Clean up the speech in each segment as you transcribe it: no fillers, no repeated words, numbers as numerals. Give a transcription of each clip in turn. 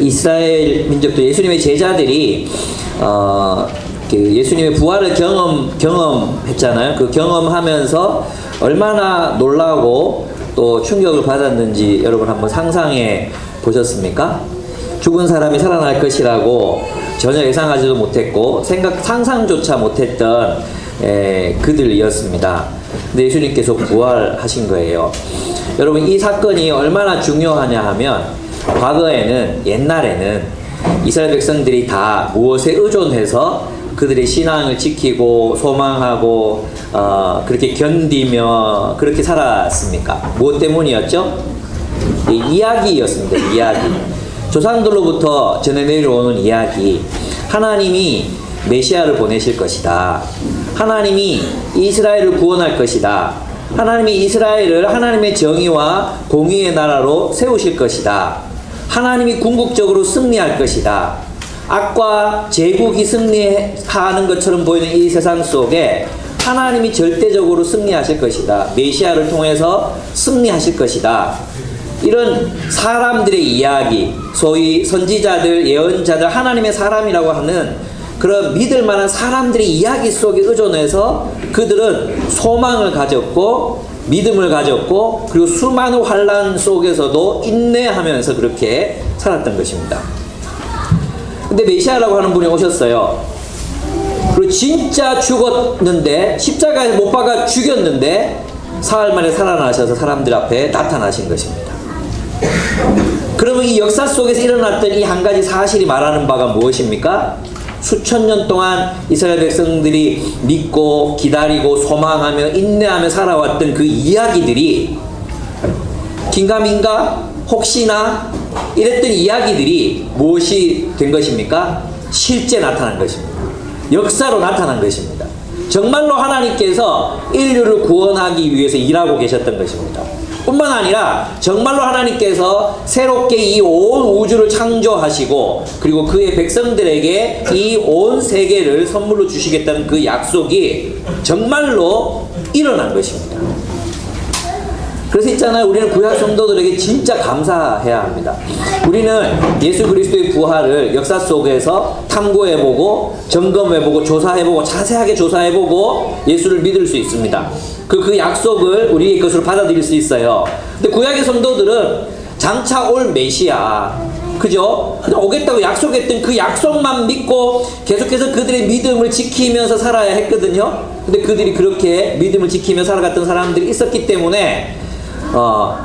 이스라엘 민족들, 예수님의 제자들이 예수님의 부활을 경험했잖아요. 그 경험하면서 얼마나 놀라고 또 충격을 받았는지 여러분 한번 상상해 보셨습니까? 죽은 사람이 살아날 것이라고 전혀 예상하지도 못했고 상상조차 못했던 그들이었습니다. 근데 예수님께서 부활하신 거예요. 여러분, 이 사건이 얼마나 중요하냐 하면, 과거에는, 옛날에는 이스라엘 백성들이 다 무엇에 의존해서 그들의 신앙을 지키고 소망하고 그렇게 견디며 그렇게 살았습니까? 무엇 때문이었죠? 이야기였습니다. 이야기. 조상들로부터 전해 내려오는 이야기. 하나님이 메시아를 보내실 것이다. 하나님이 이스라엘을 구원할 것이다. 하나님이 이스라엘을 하나님의 정의와 공의의 나라로 세우실 것이다. 하나님이 궁극적으로 승리할 것이다. 악과 제국이 승리하는 것처럼 보이는 이 세상 속에 하나님이 절대적으로 승리하실 것이다. 메시아를 통해서 승리하실 것이다. 이런 사람들의 이야기, 소위 선지자들, 예언자들, 하나님의 사람이라고 하는 그런 믿을 만한 사람들의 이야기 속에 의존해서 그들은 소망을 가졌고 믿음을 가졌고 그리고 수많은 환난 속에서도 인내하면서 그렇게 살았던 것입니다. 근데 메시아라고 하는 분이 오셨어요. 그리고 진짜 죽었는데, 십자가에 못 박아 죽였는데 사흘 만에 살아나셔서 사람들 앞에 나타나신 것입니다. 그러면 이 역사 속에서 일어났던 이 한 가지 사실이 말하는 바가 무엇입니까? 수천 년 동안 이스라엘 백성들이 믿고 기다리고 소망하며 인내하며 살아왔던 그 이야기들이 긴가민가 혹시나 이랬던 이야기들이 무엇이 된 것입니까? 실제 나타난 것입니다. 역사로 나타난 것입니다. 정말로 하나님께서 인류를 구원하기 위해서 일하고 계셨던 것입니다. 뿐만 아니라 정말로 하나님께서 새롭게 이 온 우주를 창조하시고 그리고 그의 백성들에게 이 온 세계를 선물로 주시겠다는 그 약속이 정말로 일어난 것입니다. 그래서 있잖아요, 우리는 구약 성도들에게 진짜 감사해야 합니다. 우리는 예수 그리스도의 부활을 역사 속에서 탐구해보고 점검해보고 조사해보고 자세하게 조사해보고 예수를 믿을 수 있습니다. 그 약속을 우리의 것으로 받아들일 수 있어요. 근데 구약의 성도들은 장차 올 메시아, 그죠? 오겠다고 약속했던 그 약속만 믿고 계속해서 그들의 믿음을 지키면서 살아야 했거든요. 근데 그들이 그렇게 믿음을 지키며 살아갔던 사람들이 있었기 때문에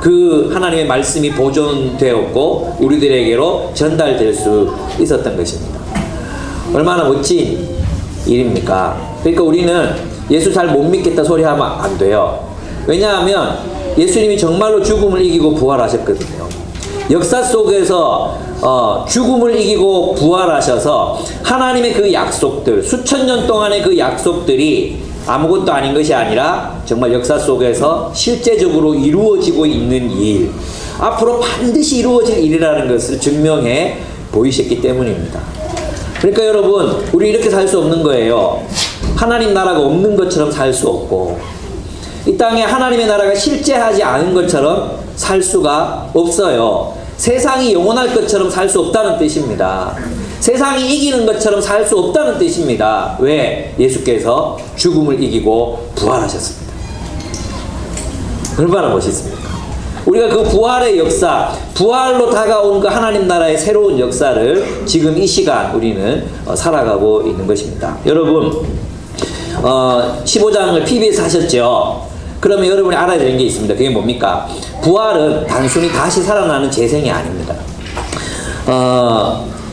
그 하나님의 말씀이 보존되었고 우리들에게로 전달될 수 있었던 것입니다. 얼마나 멋진 일입니까? 그러니까 우리는 예수 잘 못 믿겠다 소리 하면 안 돼요. 왜냐하면 예수님이 정말로 죽음을 이기고 부활하셨거든요. 역사 속에서 죽음을 이기고 부활하셔서 하나님의 그 약속들, 수천 년 동안의 그 약속들이 아무것도 아닌 것이 아니라 정말 역사 속에서 실제적으로 이루어지고 있는 일, 앞으로 반드시 이루어질 일이라는 것을 증명해 보이셨기 때문입니다. 그러니까 여러분, 우리 이렇게 살 수 없는 거예요. 하나님 나라가 없는 것처럼 살 수 없고 이 땅에 하나님의 나라가 실제하지 않은 것처럼 살 수가 없어요. 세상이 영원할 것처럼 살 수 없다는 뜻입니다. 세상이 이기는 것처럼 살 수 없다는 뜻입니다. 왜? 예수께서 죽음을 이기고 부활하셨습니다. 얼마나 멋있습니까? 우리가 그 부활의 역사, 부활로 다가온 그 하나님 나라의 새로운 역사를 지금 이 시간 우리는 살아가고 있는 것입니다. 여러분, 15장을 PBS 하셨죠? 그러면 여러분이 알아야 되는 게 있습니다. 그게 뭡니까? 부활은 단순히 다시 살아나는 재생이 아닙니다.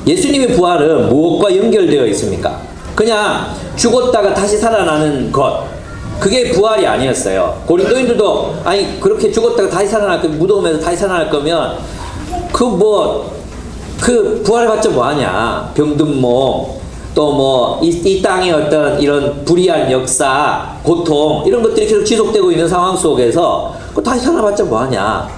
예수님의 부활은 무엇과 연결되어 있습니까? 그냥 죽었다가 다시 살아나는 것, 그게 부활이 아니었어요. 고린도인들도 아니 그렇게 죽었다가 다시 살아날 거면, 무덤에서 다시 살아날 거면 그 부활해봤자 뭐하냐, 병든 몸, 또 이 땅의 어떤 이런 불의한 역사, 고통, 이런 것들이 계속 지속되고 있는 상황 속에서 다시 살아봤자 뭐하냐.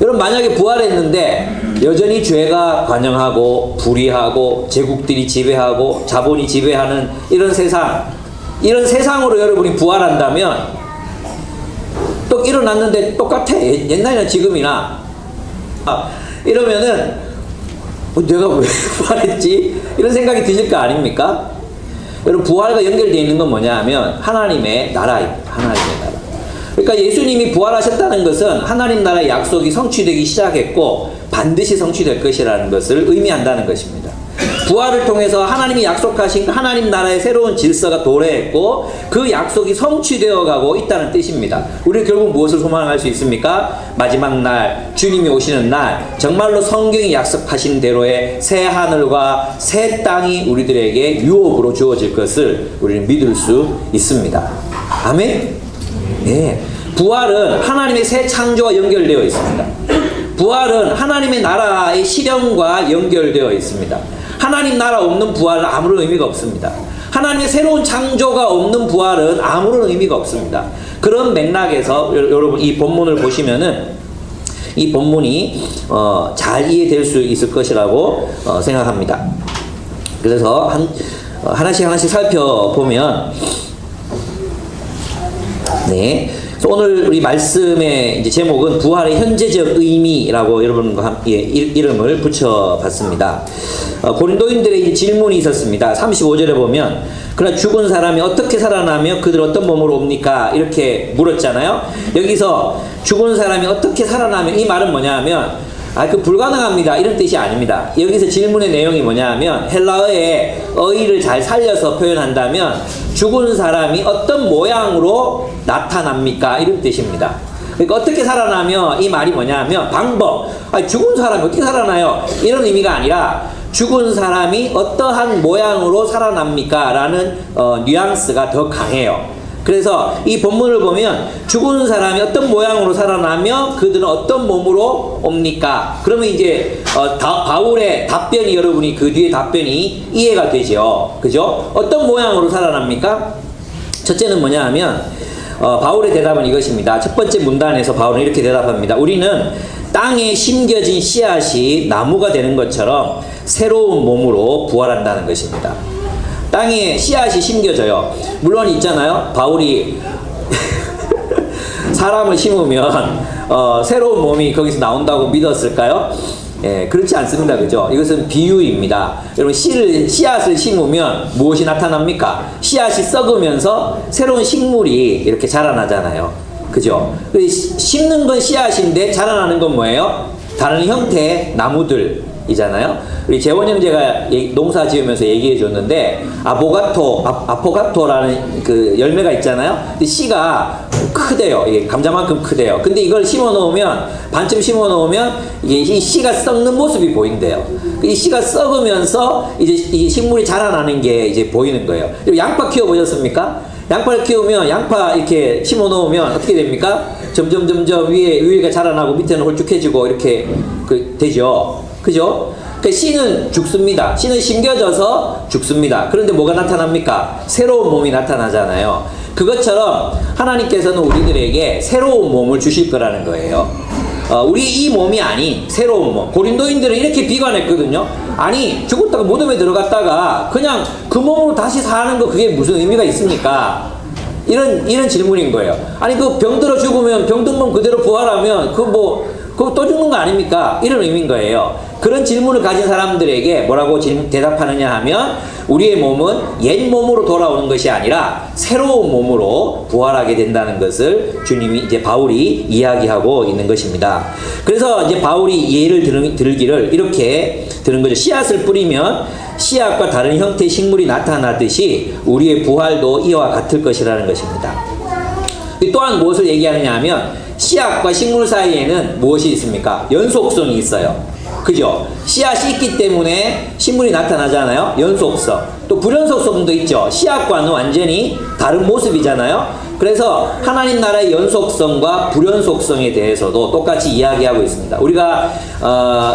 여러분, 만약에 부활했는데 여전히 죄가 관영하고 불의하고 제국들이 지배하고 자본이 지배하는 이런 세상으로 여러분이 부활한다면 또 일어났는데 똑같아. 옛날이나 지금이나. 이러면은 내가 왜 부활했지? 이런 생각이 드실 거 아닙니까? 여러분, 부활과 연결되어 있는 건 뭐냐 하면 하나님의 나라입니다. 하나님의 나라. 그러니까 예수님이 부활하셨다는 것은 하나님 나라의 약속이 성취되기 시작했고 반드시 성취될 것이라는 것을 의미한다는 것입니다. 부활을 통해서 하나님이 약속하신 하나님 나라의 새로운 질서가 도래했고 그 약속이 성취되어 가고 있다는 뜻입니다. 우리는 결국 무엇을 소망할 수 있습니까? 마지막 날, 주님이 오시는 날, 정말로 성경이 약속하신 대로의 새 하늘과 새 땅이 우리들에게 유업으로 주어질 것을 우리는 믿을 수 있습니다. 아멘? 네. 부활은 하나님의 새 창조와 연결되어 있습니다. 부활은 하나님의 나라의 실현과 연결되어 있습니다. 하나님 나라 없는 부활은 아무런 의미가 없습니다. 하나님의 새로운 창조가 없는 부활은 아무런 의미가 없습니다. 그런 맥락에서 여러분 이 본문을 보시면은 이 본문이 잘 이해될 수 있을 것이라고 생각합니다. 그래서 하나씩 살펴보면 네. 오늘 우리 말씀의 이제 제목은 부활의 현재적 의미라고 여러분과 함께 이름을 붙여봤습니다. 고린도인들의 이제 질문이 있었습니다. 35절에 보면 그러나 죽은 사람이 어떻게 살아나며 그들 어떤 몸으로 옵니까? 이렇게 물었잖아요. 여기서 죽은 사람이 어떻게 살아나며 이 말은 뭐냐 하면 그 불가능합니다 이런 뜻이 아닙니다. 여기서 질문의 내용이 뭐냐 하면 헬라어의 어휘를 잘 살려서 표현한다면 죽은 사람이 어떤 모양으로 나타납니까? 이런 뜻입니다. 그러니까 어떻게 살아나며 이 말이 뭐냐 하면 방법, 죽은 사람이 어떻게 살아나요? 이런 의미가 아니라 죽은 사람이 어떠한 모양으로 살아납니까? 라는 뉘앙스가 더 강해요. 그래서 이 본문을 보면 죽은 사람이 어떤 모양으로 살아나며 그들은 어떤 몸으로 옵니까? 그러면 이제 바울의 답변이 여러분이 그 뒤에 답변이 이해가 되죠. 그죠? 어떤 모양으로 살아납니까? 첫째는 뭐냐 하면 바울의 대답은 이것입니다. 첫 번째 문단에서 바울은 이렇게 대답합니다. 우리는 땅에 심겨진 씨앗이 나무가 되는 것처럼 새로운 몸으로 부활한다는 것입니다. 땅에 씨앗이 심겨져요. 물론 있잖아요. 바울이 사람을 심으면 새로운 몸이 거기서 나온다고 믿었을까요? 예, 그렇지 않습니다. 그죠? 이것은 비유입니다. 여러분 씨앗을 심으면 무엇이 나타납니까? 씨앗이 썩으면서 새로운 식물이 이렇게 자라나잖아요. 그죠? 심는 건 씨앗인데 자라나는 건 뭐예요? 다른 형태의 나무들이잖아요. 우리 재원 형제가 농사 지으면서 얘기해 줬는데 아포가토라는 그 열매가 있잖아요. 근데 씨가 크대요. 이게 감자만큼 크대요. 근데 이걸 심어 놓으면 반쯤 심어 놓으면 이게 이 씨가 썩는 모습이 보인대요. 이 씨가 썩으면서 이제 이 식물이 자라나는 게 이제 보이는 거예요. 양파 키워 보셨습니까? 양파를 키우면 양파 이렇게 심어 놓으면 어떻게 됩니까? 점점 위에가 자라나고 밑에는 홀쭉해지고 이렇게 되죠. 그죠? 씨는 죽습니다. 씨는 심겨져서 죽습니다. 그런데 뭐가 나타납니까? 새로운 몸이 나타나잖아요. 그것처럼 하나님께서는 우리들에게 새로운 몸을 주실 거라는 거예요. 우리 이 몸이 아닌 새로운 몸. 고린도인들은 이렇게 비관했거든요. 아니 죽었다가 무덤에 들어갔다가 그냥 그 몸으로 다시 사는 거 그게 무슨 의미가 있습니까? 이런 질문인 거예요. 아니 그 병들어 죽으면 병든 몸 그대로 부활하면 그거 또 죽는 거 아닙니까? 이런 의미인 거예요. 그런 질문을 가진 사람들에게 뭐라고 대답하느냐 하면 우리의 몸은 옛 몸으로 돌아오는 것이 아니라 새로운 몸으로 부활하게 된다는 것을 주님이 이제 바울이 이야기하고 있는 것입니다. 그래서 이제 바울이 예를 들기를 이렇게 드는 거죠. 씨앗을 뿌리면 씨앗과 다른 형태의 식물이 나타나듯이 우리의 부활도 이와 같을 것이라는 것입니다. 또한 무엇을 얘기하느냐 하면 씨앗과 식물 사이에는 무엇이 있습니까? 연속성이 있어요. 그죠? 씨앗이 있기 때문에 식물이 나타나잖아요. 연속성. 또 불연속성도 있죠. 씨앗과는 완전히 다른 모습이잖아요. 그래서 하나님 나라의 연속성과 불연속성에 대해서도 똑같이 이야기하고 있습니다. 우리가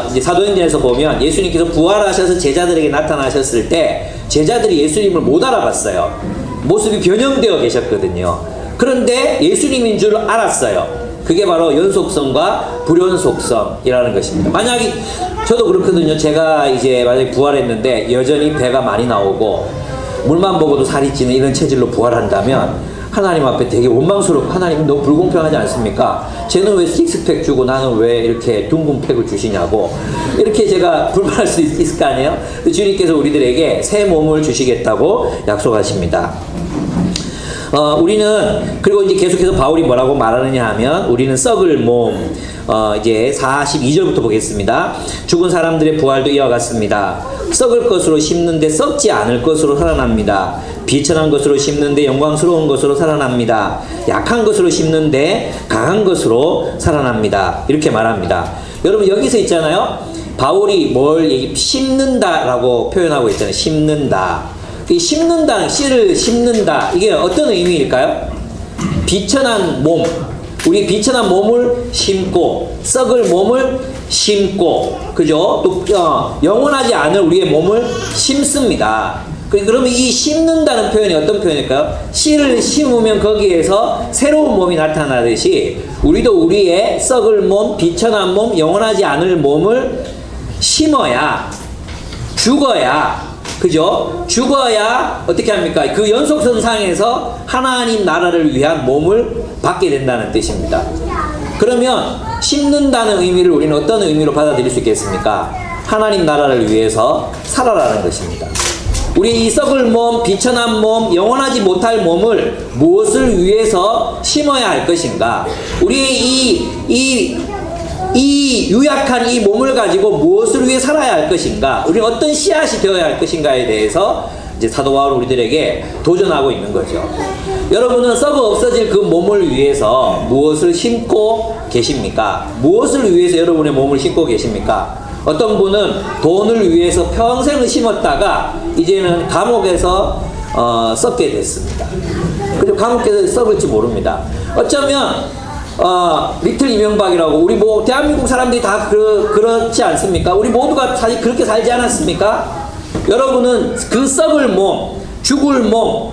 이제 사도행전에서 보면 예수님께서 부활하셔서 제자들에게 나타나셨을 때 제자들이 예수님을 못 알아봤어요. 모습이 변형되어 계셨거든요. 그런데 예수님인 줄 알았어요. 그게 바로 연속성과 불연속성이라는 것입니다. 만약에 저도 그렇거든요. 제가 이제 만약에 부활했는데 여전히 배가 많이 나오고 물만 먹어도 살이 찌는 이런 체질로 부활한다면 하나님 앞에 되게 원망스럽고 하나님 너무 불공평하지 않습니까? 쟤는 왜 식스팩 주고 나는 왜 이렇게 둥근 팩을 주시냐고 이렇게 제가 불만할 수 있을 거 아니에요? 주님께서 우리들에게 새 몸을 주시겠다고 약속하십니다. 우리는 그리고 이제 계속해서 바울이 뭐라고 말하느냐 하면 우리는 썩을 몸 이제 42절부터 보겠습니다. 죽은 사람들의 부활도 이와 같습니다. 썩을 것으로 심는데 썩지 않을 것으로 살아납니다. 비천한 것으로 심는데 영광스러운 것으로 살아납니다. 약한 것으로 심는데 강한 것으로 살아납니다. 이렇게 말합니다. 여러분 여기서 있잖아요. 바울이 뭘 심는다라고 표현하고 있잖아요. 심는다. 이 심는다, 씨를 심는다. 이게 어떤 의미일까요? 비천한 몸, 우리 비천한 몸을 심고 썩을 몸을 심고, 그죠? 또 영원하지 않을 우리의 몸을 심습니다. 그러면 이 심는다는 표현이 어떤 표현일까요? 씨를 심으면 거기에서 새로운 몸이 나타나듯이 우리도 우리의 썩을 몸, 비천한 몸, 영원하지 않을 몸을 심어야, 죽어야, 그죠? 죽어야 어떻게 합니까? 그 연속선상에서 하나님 나라를 위한 몸을 받게 된다는 뜻입니다. 그러면 심는다는 의미를 우리는 어떤 의미로 받아들일 수 있겠습니까? 하나님 나라를 위해서 살아라는 것입니다. 우리 이 썩을 몸, 비천한 몸, 영원하지 못할 몸을 무엇을 위해서 심어야 할 것인가? 우리의 이 유약한 이 몸을 가지고 무엇을 위해 살아야 할 것인가? 우리는 어떤 씨앗이 되어야 할 것인가에 대해서 이제 사도 바울은 우리들에게 도전하고 있는 거죠. 여러분은 썩어 없어질 그 몸을 위해서 무엇을 심고 계십니까? 무엇을 위해서 여러분의 몸을 심고 계십니까? 어떤 분은 돈을 위해서 평생을 심었다가 이제는 감옥에서 썩게 됐습니다. 그리고 감옥에서 썩을지 모릅니다. 어쩌면 리틀 이명박이라고 우리 뭐 대한민국 사람들이 다 그렇지 않습니까? 우리 모두가 사실 그렇게 살지 않았습니까? 여러분은 그 썩을 몸, 죽을 몸,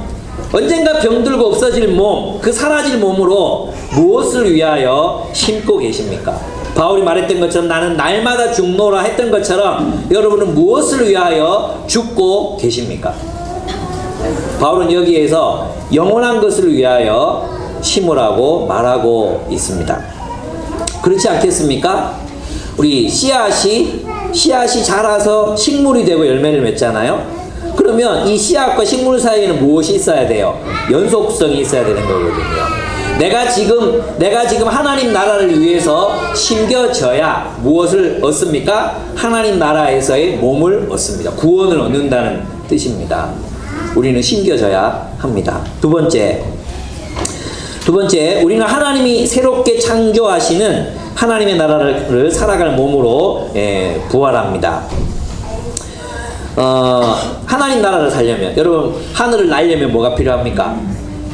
언젠가 병들고 없어질 몸, 그 사라질 몸으로 무엇을 위하여 심고 계십니까? 바울이 말했던 것처럼 나는 날마다 죽노라 했던 것처럼 여러분은 무엇을 위하여 죽고 계십니까? 바울은 여기에서 영원한 것을 위하여 심으라고 말하고 있습니다. 그렇지 않겠습니까? 우리 씨앗이 자라서 식물이 되고 열매를 맺잖아요. 그러면 이 씨앗과 식물 사이에는 무엇이 있어야 돼요? 연속성이 있어야 되는 거거든요. 내가 지금 하나님 나라를 위해서 심겨져야 무엇을 얻습니까? 하나님 나라에서의 몸을 얻습니다. 구원을 얻는다는 뜻입니다. 우리는 심겨져야 합니다. 두 번째, 우리는 하나님이 새롭게 창조하시는 하나님의 나라를 살아갈 몸으로 부활합니다. 하나님 나라를 살려면, 여러분 하늘을 날려면 뭐가 필요합니까?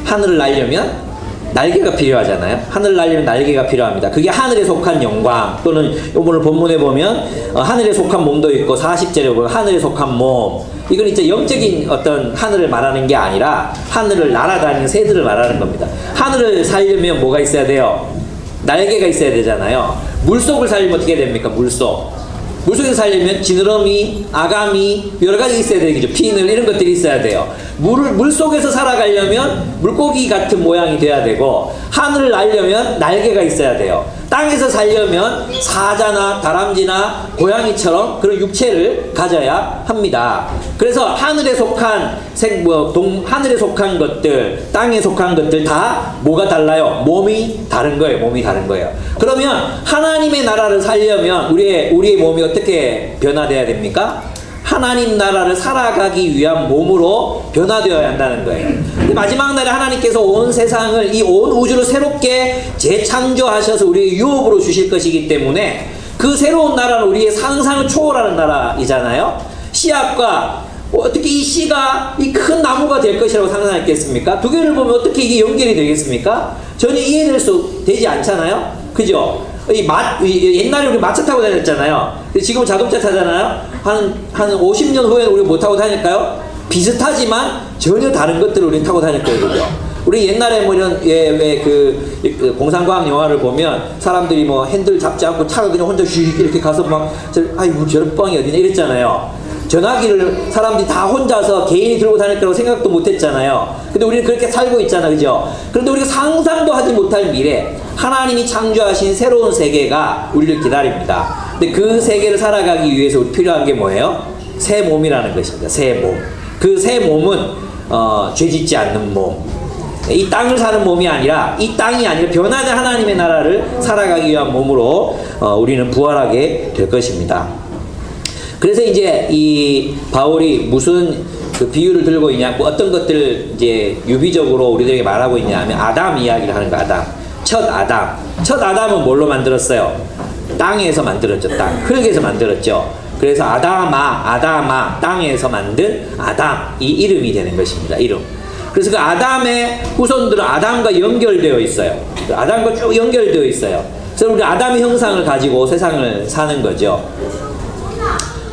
하늘을 날려면 날개가 필요하잖아요. 하늘을 날리면 날개가 필요합니다. 그게 하늘에 속한 영광, 또는 오늘 본문에 보면 하늘에 속한 몸도 있고 40절에 보면 하늘에 속한 몸, 이건 이제 영적인 어떤 하늘을 말하는 게 아니라 하늘을 날아다니는 새들을 말하는 겁니다. 하늘을 살려면 뭐가 있어야 돼요? 날개가 있어야 되잖아요. 물속을 살리면 어떻게 됩니까? 물속에서 살려면 지느러미, 아가미 여러 가지 있어야 되겠죠. 피늘 이런 것들이 있어야 돼요. 물속에서 살아가려면 물고기 같은 모양이 돼야 되고, 하늘을 날려면 날개가 있어야 돼요. 땅에서 살려면 사자나 다람쥐나 고양이처럼 그런 육체를 가져야 합니다. 그래서 하늘에 속한 하늘에 속한 것들, 땅에 속한 것들 다 뭐가 달라요? 몸이 다른 거예요. 그러면 하나님의 나라를 살려면 우리의 몸이 어떻게 변화돼야 됩니까? 하나님 나라를 살아가기 위한 몸으로 변화되어야 한다는 거예요. 마지막 날에 하나님께서 온 세상을, 이 온 우주를 새롭게 재창조하셔서 우리의 유업으로 주실 것이기 때문에 그 새로운 나라는 우리의 상상을 초월하는 나라이잖아요. 씨앗과 어떻게 이 씨가 이 큰 나무가 될 것이라고 상상했겠습니까? 두 개를 보면 어떻게 이게 연결이 되겠습니까? 전혀 되지 않잖아요. 그죠? 옛날에 우리 마차 타고 다녔잖아요. 지금 자동차 타잖아요. 한 50년 후에는 우리 못 타고 다닐까요? 비슷하지만 전혀 다른 것들을 우리 타고 다닐 거거든요. 우리 옛날에 뭐 이런 그 공상과학 영화를 보면 사람들이 뭐 핸들 잡지 않고 차가 그냥 혼자 휘 이렇게 가서 막 아이고 저런 뻥이 어디냐 이랬잖아요. 전화기를 사람들이 다 혼자서 개인이 들고 다닐 거라고 생각도 못 했잖아요. 근데 우리는 그렇게 살고 있잖아, 그죠? 그런데 우리가 상상도 하지 못할 미래, 하나님이 창조하신 새로운 세계가 우리를 기다립니다. 근데 그 세계를 살아가기 위해서 우리 필요한 게 뭐예요? 새 몸이라는 것입니다. 새 몸. 그 새 몸은 죄 짓지 않는 몸. 이 땅을 사는 몸이 아니라, 이 땅이 아니라 변화된 하나님의 나라를 살아가기 위한 몸으로 우리는 부활하게 될 것입니다. 그래서 이제 이 바울이 무슨 그 비유를 들고 있냐, 뭐 어떤 것들을 이제 유비적으로 우리들에게 말하고 있냐 하면 아담 이야기를 하는 거. 아담. 첫 아담. 첫 아담은 뭘로 만들었어요? 땅에서 만들었죠. 땅. 흙에서 만들었죠. 그래서 아담아, 땅에서 만든 아담. 이 이름이 되는 것입니다. 이름. 그래서 그 아담의 후손들은 아담과 연결되어 있어요. 아담과 쭉 연결되어 있어요. 그래서 우리 아담의 형상을 가지고 세상을 사는 거죠.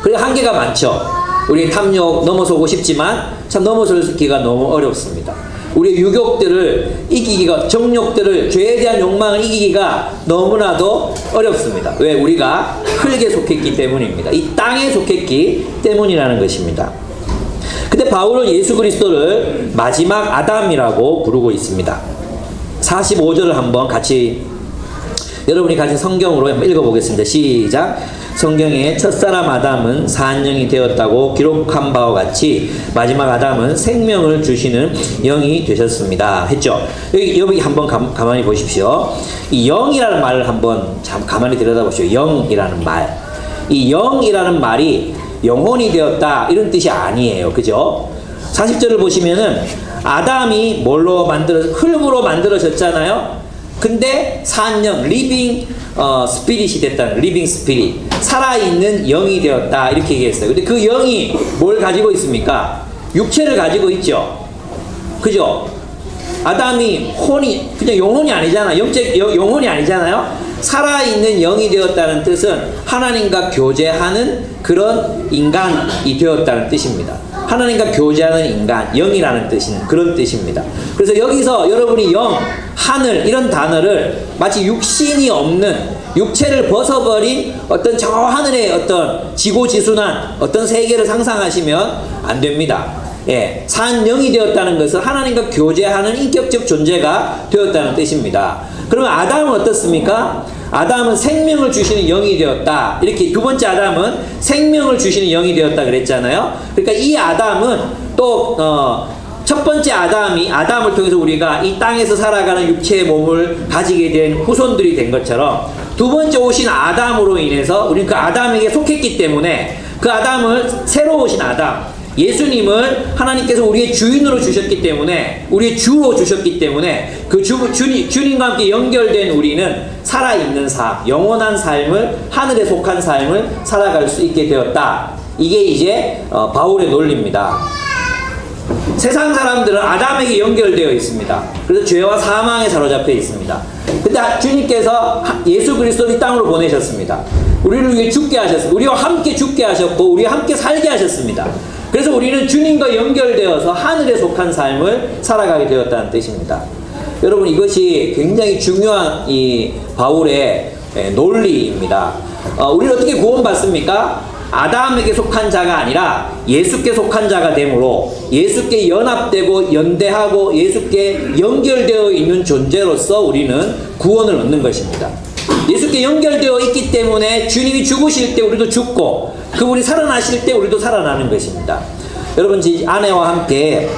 그리고 한계가 많죠. 우리 탐욕 넘어서고 싶지만 참 넘어서기가 너무 어렵습니다. 우리의 유욕들을 이기기가, 정욕들을, 죄에 대한 욕망을 이기기가 너무나도 어렵습니다. 왜? 우리가 흙에 속했기 때문입니다. 이 땅에 속했기 때문이라는 것입니다. 근데 바울은 예수 그리스도를 마지막 아담이라고 부르고 있습니다. 45절을 한번 같이 여러분이 가진 성경으로 한번 읽어보겠습니다. 시작. 성경에 첫사람 아담은 사한영이 되었다고 기록한 바와 같이 마지막 아담은 생명을 주시는 영이 되셨습니다. 했죠. 여기 한번 가만히 보십시오. 이 영이라는 말을 한번 참 가만히 들여다보십시오. 영이라는 말. 이 영이라는 말이 영혼이 되었다 이런 뜻이 아니에요. 그죠? 40절을 보시면은 아담이 흙으로 만들어졌잖아요. 근데 산영, 리빙 스피릿이 됐다는, 리빙 스피릿, 살아있는 영이 되었다 이렇게 얘기했어요. 근데 그 영이 뭘 가지고 있습니까? 육체를 가지고 있죠. 그죠? 아담이 그냥 영혼이 아니잖아. 영혼이 아니잖아요. 살아있는 영이 되었다는 뜻은 하나님과 교제하는 그런 인간이 되었다는 뜻입니다. 하나님과 교제하는 인간, 영이라는 그런 뜻입니다. 그래서 여기서 여러분이 영, 하늘 이런 단어를 마치 육신이 없는, 육체를 벗어버린 어떤 저 하늘의 어떤 지고지순한 어떤 세계를 상상하시면 안 됩니다. 예, 산 영이 되었다는 것은 하나님과 교제하는 인격적 존재가 되었다는 뜻입니다. 그러면 아담은 어떻습니까? 아담은 생명을 주시는 영이 되었다. 이렇게 두 번째 아담은 생명을 주시는 영이 되었다 그랬잖아요. 그러니까 이 아담은 또 첫 번째 아담을 통해서 우리가 이 땅에서 살아가는 육체의 몸을 가지게 된 후손들이 된 것처럼 두 번째 오신 아담으로 인해서 우리는 그 아담에게 속했기 때문에 그 아담을 새로 오신 아담, 예수님을 하나님께서 우리의 주인으로 주셨기 때문에, 우리의 주로 주셨기 때문에 그 주님과 함께 연결된 우리는 살아있는 삶, 영원한 삶을, 하늘에 속한 삶을 살아갈 수 있게 되었다. 이게 이제 바울의 논리입니다. 세상 사람들은 아담에게 연결되어 있습니다. 그래서 죄와 사망에 사로잡혀 있습니다. 근데 주님께서 예수 그리스도를 이 땅으로 보내셨습니다. 우리를 위해 죽게 하셨습니다. 우리와 함께 죽게 하셨고 우리와 함께 살게 하셨습니다. 그래서 우리는 주님과 연결되어서 하늘에 속한 삶을 살아가게 되었다는 뜻입니다. 여러분, 이것이 굉장히 중요한 이 바울의 논리입니다. 우리는 어떻게 구원받습니까? 아담에게 속한 자가 아니라 예수께 속한 자가 되므로 예수께 연합되고 연대하고 예수께 연결되어 있는 존재로서 우리는 구원을 얻는 것입니다. 예수께 연결되어 있기 때문에 주님이 죽으실 때 우리도 죽고 그분이 살아나실 때 우리도 살아나는 것입니다. 여러분, 제 아내와 함께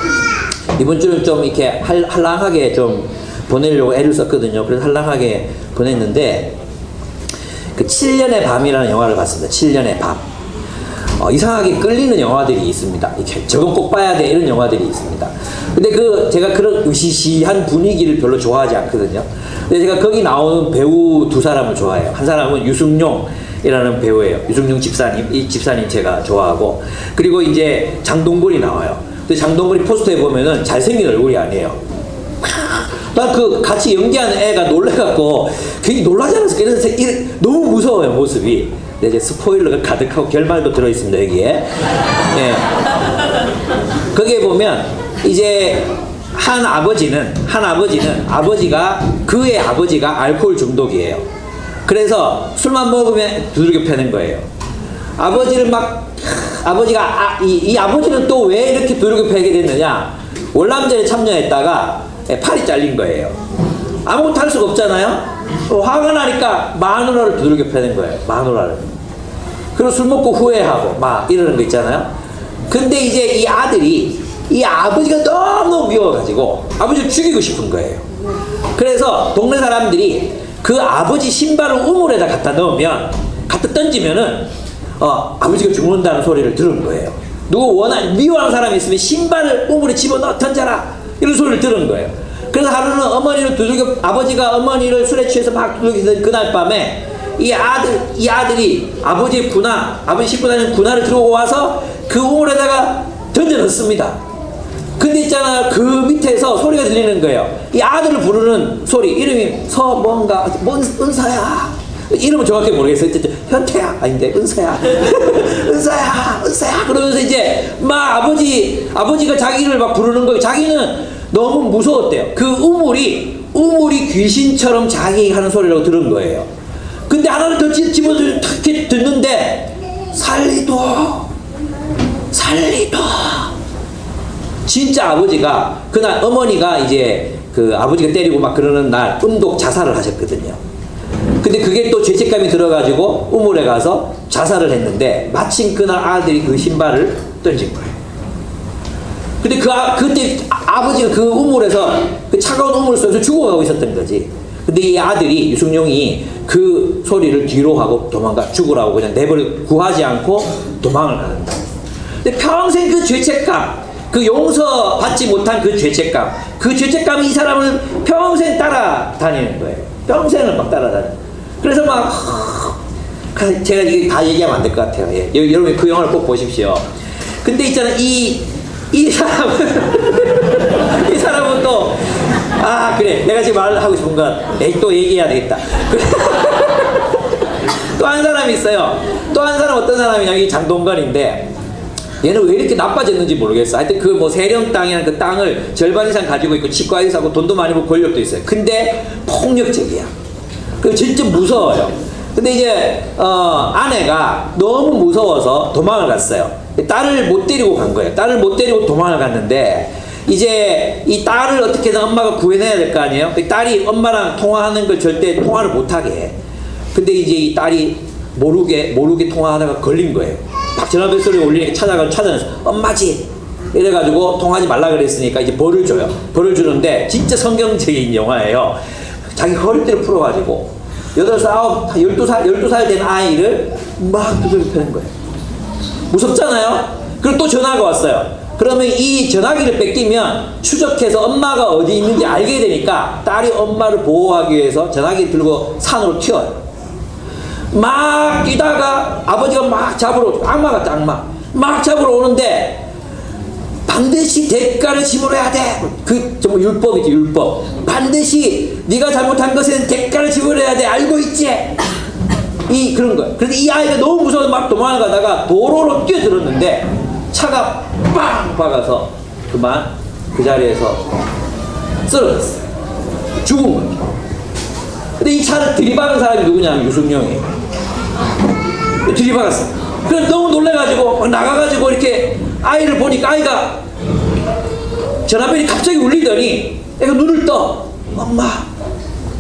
이번 주는 좀 이렇게 한량하게 좀 보내려고 애를 썼거든요. 그래서 한량하게 보냈는데 그 7년의 밤이라는 영화를 봤습니다. 7년의 밤. 이상하게 끌리는 영화들이 있습니다. 이렇게 저건 꼭 봐야 돼 이런 영화들이 있습니다. 근데 제가 그런 으시시한 분위기를 별로 좋아하지 않거든요. 근데 제가 거기 나오는 배우 두 사람을 좋아해요. 한 사람은 유승용이라는 배우예요. 유승용 집사님, 이 집사님 제가 좋아하고, 그리고 이제 장동건이 나와요. 근데 장동건이 포스터에 보면은 잘생긴 얼굴이 아니에요. 난 같이 연기하는 애가 놀래갖고 굉장히 놀라지 않았어. 그래서 너무 무서워요, 모습이. 네, 이제 스포일러가 가득하고 결말도 들어있습니다, 여기에. 예. 거기에 보면 이제 그의 아버지가 알코올 중독이에요. 그래서 술만 먹으면 두들겨 패는 거예요. 아버지를 막 아버지가 이 아버지는 또 왜 이렇게 두들겨 패게 됐느냐? 월남전에 참여했다가 팔이 잘린 거예요. 아무것도 할 수가 없잖아요. 화가 나니까 마누라를 두들겨 패는 거예요. 마누라를. 그리고 술 먹고 후회하고 막 이러는 거 있잖아요. 근데 이제 이 아들이 이 아버지가 너무 미워가지고 아버지를 죽이고 싶은 거예요. 그래서 동네 사람들이 그 아버지 신발을 우물에다 갖다 넣으면, 갖다 던지면은 아버지가 죽는다는 소리를 들은 거예요. 누구 미워하는 사람이 있으면 신발을 우물에 집어넣어 던져라 이런 소리를 들은 거예요. 그래서 하루는 아버지가 어머니를 술에 취해서 막 두들기던 그날 밤에 이 아들이 아버지 싣고 다니는 군화를 들고 와서 그 우물에다가 던져 넣습니다. 근데 있잖아요, 그 밑에서 소리가 들리는 거예요. 이 아들을 부르는 소리, 이름이 은서야. 이름은 정확히 모르겠어요. 현태야, 아닌데, 은서야. 은서야. 그러면서 이제 막 아버지가 자기를 막 부르는 거예요. 자기는 너무 무서웠대요. 그 우물이 귀신처럼 자기 하는 소리라고 들은 거예요. 근데 하나를 더 집어서 탁 듣는데, 살리도. 진짜 아버지가, 그날 어머니가 이제 그 아버지가 때리고 막 그러는 날 음독 자살을 하셨거든요. 근데 그게 또 죄책감이 들어가지고 우물에 가서 자살을 했는데, 마침 그날 아들이 그 신발을 던진 거예요. 근데 그때 아버지가 그 우물에서, 그 차가운 우물 속에서 죽어가고 있었던 거지. 근데 이 아들이, 유승용이 그 소리를 뒤로 하고 죽으라고 그냥 구하지 않고 도망을 가는다. 근데 평생 그 죄책감, 그 용서받지 못한 그 죄책감이 이 사람을 평생 따라다니는 거예요. 평생을 막 따라다녀. 그래서 제가 이게 다 얘기하면 안 될 것 같아요. 예. 여러분 그 영화를 꼭 보십시오. 근데 있잖아요, 이 사람은 또, 그래. 내가 지금 말을 하고 싶은 건, 또 얘기해야 되겠다. 또 한 사람이 있어요. 또 한 사람 어떤 사람이냐면, 이 장동건인데, 얘는 왜 이렇게 나빠졌는지 모르겠어. 하여튼 그 세령 땅이라는 그 땅을 절반 이상 가지고 있고 치과 의사고 돈도 많이 벌고 권력도 있어요. 근데 폭력적이야. 그 진짜 무서워요. 근데 이제 아내가 너무 무서워서 도망을 갔어요. 딸을 못 데리고 간 거예요. 딸을 못 데리고 도망을 갔는데, 이제 이 딸을 어떻게든 엄마가 구해내야 될 거 아니에요. 딸이 엄마랑 통화하는 걸 절대 통화를 못하게 해. 근데 이제 이 딸이 모르게 통화하다가 걸린 거예요. 막 전화벨 소리 울리니까 찾아내서 엄마지 이래가지고 통화하지 말라 그랬으니까 이제 벌을 줘요. 벌을 주는데 진짜 성경적인 영화예요. 자기 허리띠를 풀어가지고 12살 된 아이를 막 두들겨 패는 거예요. 무섭잖아요. 그리고 또 전화가 왔어요. 그러면 이 전화기를 뺏기면 추적해서 엄마가 어디 있는지 알게 되니까 딸이 엄마를 보호하기 위해서 전화기 들고 산으로 튀어요. 막 뛰다가 아버지가 막 잡으러, 악마 같다, 악마. 막 잡으러 오는데 반드시 대가를 지불해야 돼. 그 정말 율법이지, 율법. 반드시 네가 잘못한 것은 대가를 지불해야 돼. 알고 있지? 그런 거야. 그런데 이 아이가 너무 무서워서 막 도망가다가 도로로 뛰어들었는데 차가 빵 박아서 그만 그 자리에서 쓰러졌어. 죽은 거죠. 근데 이 차를 들이박은 사람이 누구냐면 유승용이에요. 들이박았어. 그래서 너무 놀래가지고 나가가지고 이렇게 아이를 보니까 아이가 전화벨이 갑자기 울리더니 애가 눈을 떠. 엄마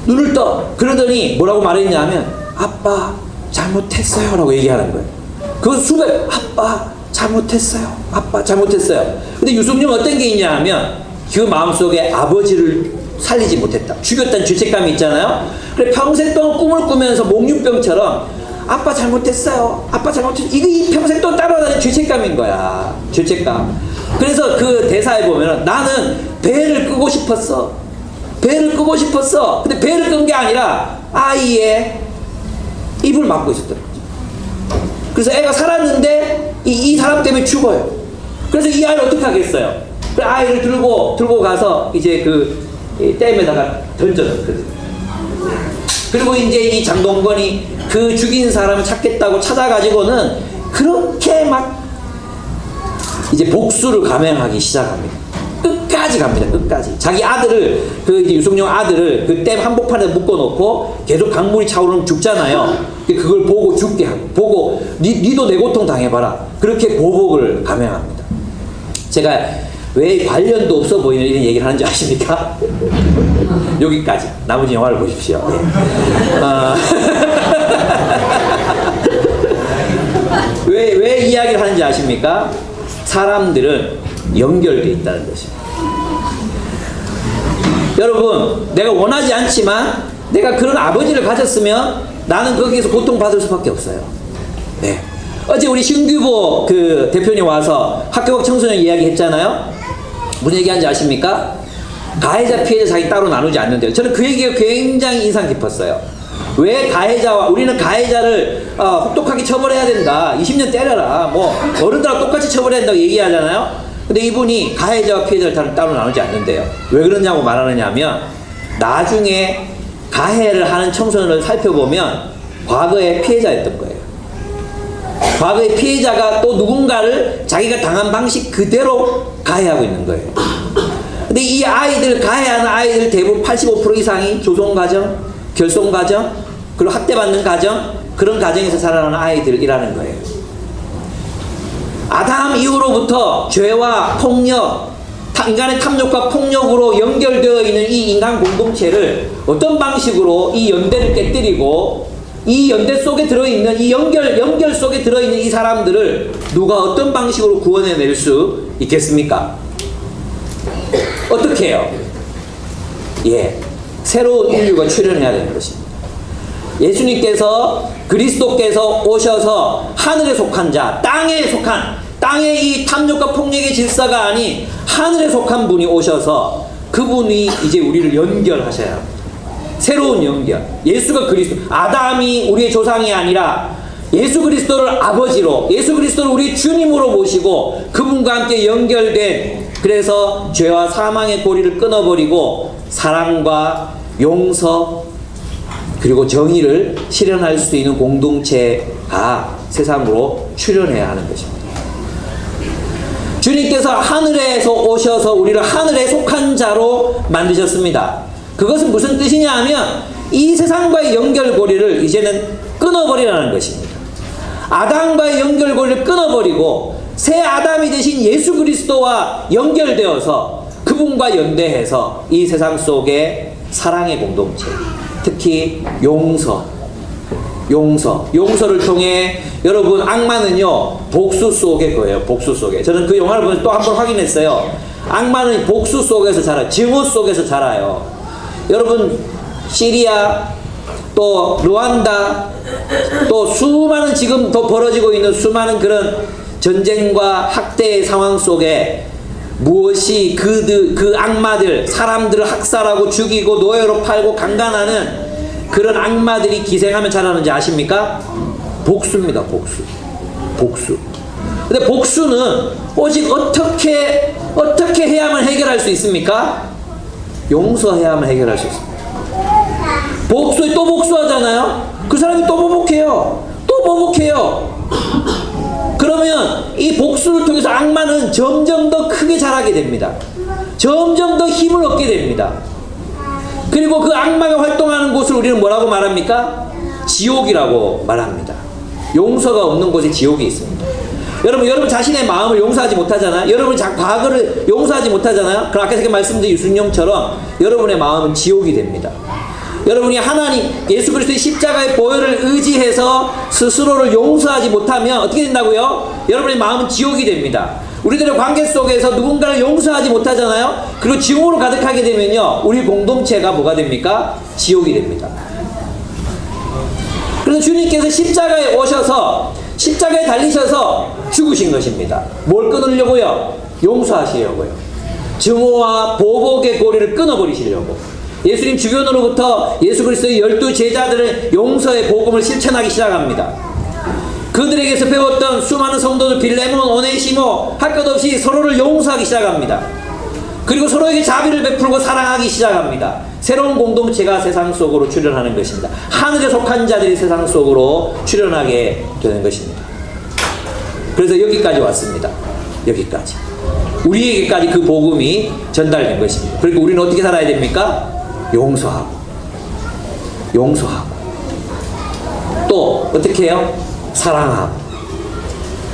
눈을 떠. 그러더니 뭐라고 말했냐면 아빠 잘못했어요 라고 얘기하는 거예요. 그건 아빠 잘못했어요. 아빠 잘못했어요. 근데 유승용은 어떤 게 있냐 하면 그 마음속에 아버지를 살리지 못했다. 죽였다는 죄책감이 있잖아요. 그래 평생 동안 꿈을 꾸면서 몽유병처럼 아빠 잘못했어요. 아빠 잘못했어요. 이 평생 동안 따라다니는 죄책감인 거야. 죄책감. 그래서 그 대사에 보면은 나는 배를 끄고 싶었어. 배를 끄고 싶었어. 근데 배를 끈 게 아니라 아이의 입을 막고 있었던 거죠. 그래서 애가 살았는데 이 사람 때문에 죽어요. 그래서 이 아이를 어떻게 하겠어요? 그 아이를 들고 가서 이제 그 댐에다가 던져놨거든요. 그리고 이제 이 장동건이 그 죽인 사람을 찾겠다고 찾아가지고는 그렇게 막 이제 복수를 감행하기 시작합니다. 끝까지 갑니다. 끝까지. 자기 아들을, 그 유승용 아들을 그 댐 한복판에 묶어놓고 계속 강물이 차오르면 죽잖아요. 그걸 보고 죽게 하고, 보고 니도 내 고통 당해봐라. 그렇게 보복을 감행합니다. 제가 왜 관련도 없어 보이는 이런 얘기를 하는지 아십니까? 여기까지. 나머지 영화를 보십시오. 네. 왜 이야기를 하는지 아십니까? 사람들은 연결되어 있다는 것입니다. 여러분, 내가 원하지 않지만 내가 그런 아버지를 가졌으면 나는 거기에서 고통받을 수밖에 없어요. 네. 어제 우리 신규보 그 대표님 와서 학교 밖 청소년 이야기 했잖아요. 무슨 얘기하는지 아십니까? 가해자 피해자 자기 따로 나누지 않는데요. 저는 그 얘기가 굉장히 인상 깊었어요. 왜 가해자와, 우리는 가해자를 혹독하게 처벌해야 된다, 20년 때려라, 뭐 어른들하고 똑같이 처벌해야 된다고 얘기하잖아요. 근데 이분이 가해자와 피해자를 따로 나누지 않는데요. 왜 그러냐고 말하느냐 하면, 나중에 가해를 하는 청소년을 살펴보면 과거에 피해자였던 거예요. 과거의 피해자가 또 누군가를 자기가 당한 방식 그대로 가해하고 있는 거예요. 근데 이 아이들, 가해하는 아이들 대부분 85% 이상이 조성가정, 결손가정, 그리고 학대받는 가정, 그런 가정에서 자라나는 아이들이라는 거예요. 아담 이후로부터 죄와 폭력, 인간의 탐욕과 폭력으로 연결되어 있는 이 인간 공동체를 어떤 방식으로 이 연대를 깨뜨리고, 이 연대 속에 들어있는, 이 연결 속에 들어있는 이 사람들을 누가 어떤 방식으로 구원해낼 수 있겠습니까? 어떻게 해요? 예, 새로운 인류가 출현해야 되는 것입니다. 예수님께서, 그리스도께서 오셔서 하늘에 속한 자, 땅에 속한, 땅의 이 탐욕과 폭력의 질서가 아닌 하늘에 속한 분이 오셔서 그분이 이제 우리를 연결하셔야 합니다. 새로운 연결. 예수가 그리스도, 아담이 우리의 조상이 아니라 예수 그리스도를 아버지로, 예수 그리스도를 우리 주님으로 모시고 그분과 함께 연결된, 그래서 죄와 사망의 고리를 끊어버리고 사랑과 용서 그리고 정의를 실현할 수 있는 공동체가 세상으로 출현해야 하는 것입니다. 주님께서 하늘에서 오셔서 우리를 하늘에 속한 자로 만드셨습니다. 그것은 무슨 뜻이냐 하면 이 세상과의 연결고리를 이제는 끊어버리라는 것입니다. 아담과의 연결고리를 끊어버리고 새 아담이 되신 예수 그리스도와 연결되어서 그분과 연대해서 이 세상 속에 사랑의 공동체, 특히 용서를 통해, 여러분, 악마는요 복수 속에 거예요. 복수 속에. 저는 그 영화를 보면서 또 한 번 확인했어요. 악마는 복수 속에서 자라요. 증오 속에서 자라요. 여러분, 시리아, 또 르완다, 또 수많은 지금 더 벌어지고 있는 수많은 그런 전쟁과 학대의 상황 속에 무엇이 그 악마들, 사람들을 학살하고 죽이고 노예로 팔고 강간하는 그런 악마들이 기생하면 자라는지 아십니까? 복수입니다. 복수. 근데 복수는 오직 어떻게 해야만 해결할 수 있습니까? 용서해야만 해결할 수 있습니다. 복수에 또 복수하잖아요. 그 사람이 또 보복해요. 그러면 이 복수를 통해서 악마는 점점 더 크게 자라게 됩니다. 점점 더 힘을 얻게 됩니다. 그리고 그 악마가 활동하는 곳을 우리는 뭐라고 말합니까? 지옥이라고 말합니다. 용서가 없는 곳에 지옥이 있습니다. 여러분 자신의 마음을 용서하지 못하잖아요. 여러분 과거를 용서하지 못하잖아요. 그럼 아까 제가 말씀드린 유순용처럼 여러분의 마음은 지옥이 됩니다. 여러분이 하나님, 예수 그리스도의 십자가의 보혈을 의지해서 스스로를 용서하지 못하면 어떻게 된다고요? 여러분의 마음은 지옥이 됩니다. 우리들의 관계 속에서 누군가를 용서하지 못하잖아요. 그리고 지옥으로 가득하게 되면요, 우리 공동체가 뭐가 됩니까? 지옥이 됩니다. 그래서 주님께서 십자가에 오셔서, 십자가에 달리셔서 죽으신 것입니다. 뭘 끊으려고요? 용서하시려고요. 증오와 보복의 고리를 끊어버리시려고. 예수님 주변으로부터 예수 그리스도의 12 제자들의 용서의 복음을 실천하기 시작합니다. 그들에게서 배웠던 수많은 성도들, 빌레몬, 오네시모, 할 것 없이 서로를 용서하기 시작합니다. 그리고 서로에게 자비를 베풀고 사랑하기 시작합니다. 새로운 공동체가 세상 속으로 출현하는 것입니다. 하늘에 속한 자들이 세상 속으로 출현하게 되는 것입니다. 그래서 여기까지 왔습니다. 여기까지. 우리에게까지 그 복음이 전달된 것입니다. 그리고 우리는 어떻게 살아야 됩니까? 용서하고 또 어떻게 해요? 사랑하고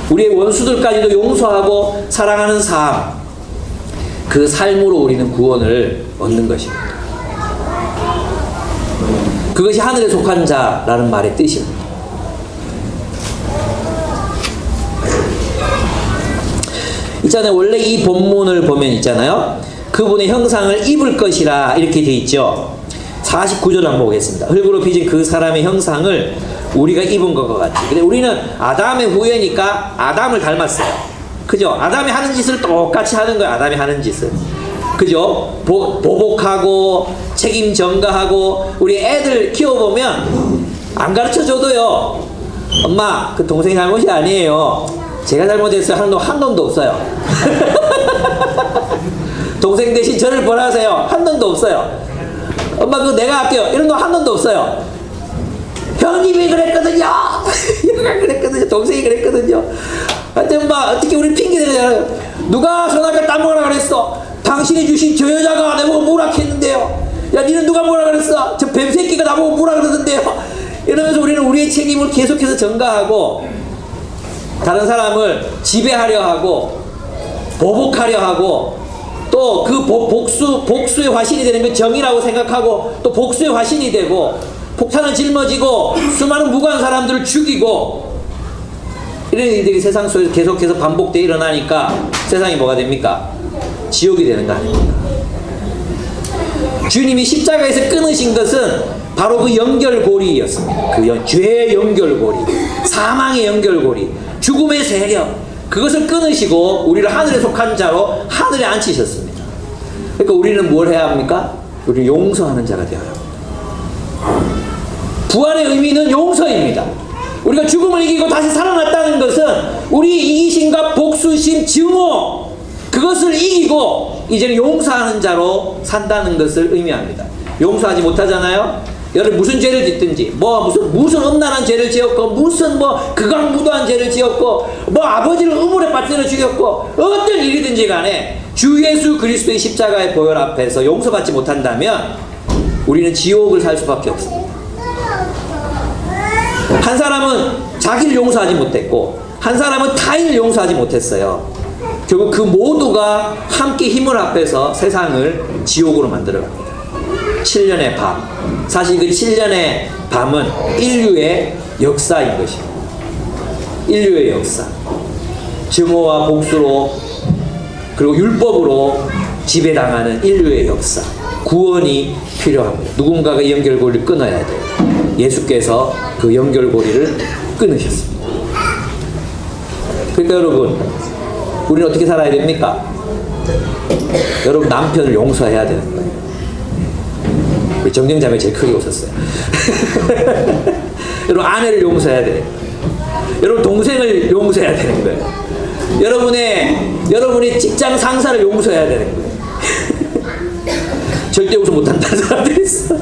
우리의 원수들까지도 용서하고 사랑하는 삶, 그 삶으로 우리는 구원을 얻는 것입니다. 그것이 하늘에 속한 자라는 말의 뜻입니다. 있잖아요. 원래 이 본문을 보면 있잖아요. 그분의 형상을 입을 것이라 이렇게 되어 있죠. 49절 한번 보겠습니다. 흙으로 빚은 그 사람의 형상을 우리가 입은 것과 같이. 근데 우리는 아담의 후예니까 아담을 닮았어요. 그죠? 아담이 하는 짓을 똑같이 하는 거예요. 아담이 하는 짓을. 그죠? 보복하고 책임 전가하고. 우리 애들 키워보면 안 가르쳐줘도요, 엄마 그 동생 잘못이 아니에요, 제가 잘못했어요 하는 놈 한 놈도 없어요. 동생 대신 저를 벌하세요 한 놈도 없어요. 엄마 그거 내가 할게요 이런 놈 한 놈도 없어요. 형님이 그랬거든요. 형가 그랬거든요. 동생이 그랬거든요. 하여튼 막 어떻게 우리 핑계대잖아요. 누가 선악과 따먹으라 그랬어? 당신이 주신 저 여자가 나보고 뭐라 했는데요. 야 니는 누가 뭐라 그랬어? 저 뱀새끼가 나보고 뭐라 그러던데요. 이러면서 우리는 우리의 책임을 계속해서 전가하고 다른 사람을 지배하려 하고 보복하려 하고 또 그 복수의 화신이 되는 건 정의라고 생각하고 또 복수의 화신이 되고 폭탄을 짊어지고 수많은 무고한 사람들을 죽이고 이런 일들이 세상 속에서 계속해서 반복되어 일어나니까 세상이 뭐가 됩니까? 지옥이 되는 거 아닙니까? 주님이 십자가에서 끊으신 것은 바로 그 연결고리였습니다. 그 죄의 연결고리, 사망의 연결고리, 죽음의 세력, 그것을 끊으시고 우리를 하늘에 속한 자로 하늘에 앉히셨습니다. 그러니까 우리는 뭘 해야 합니까? 우리는 용서하는 자가 되어야 합니다. 부활의 의미는 용서입니다. 우리가 죽음을 이기고 다시 살아났다는 것은 우리 이기심과 복수심, 증오, 그것을 이기고 이제는 용서하는 자로 산다는 것을 의미합니다. 용서하지 못하잖아요. 여러분 무슨 죄를 짓든지 무슨 음란한 죄를 지었고 무슨 극악무도한 죄를 지었고 아버지를 우물에 빠뜨려 죽였고 어떤 일이든지 간에 주 예수 그리스도의 십자가의 보혈 앞에서 용서받지 못한다면 우리는 지옥을 살 수밖에 없습니다. 한 사람은 자기를 용서하지 못했고 한 사람은 타인을 용서하지 못했어요. 결국 그 모두가 함께 힘을 합해서 세상을 지옥으로 만들어갑니다. 7년의 밤. 사실 그 7년의 밤은 인류의 역사인 것입니다. 인류의 역사. 증오와 복수로 그리고 율법으로 지배당하는 인류의 역사. 구원이 필요합니다. 누군가가 이 연결고리를 끊어야 돼요. 예수께서 그 연결고리를 끊으셨습니다. 그러니까 여러분, 우리는 어떻게 살아야 됩니까? 여러분 남편을 용서해야 되는 거예요. 우리 정정자매 제일 크게 웃었어요. 여러분 아내를 용서해야 되는 거예요. 여러분 동생을 용서해야 되는 거예요. 여러분의 직장 상사를 용서해야 되는 거예요. 절대 용서 못한다는 사람들이 있어.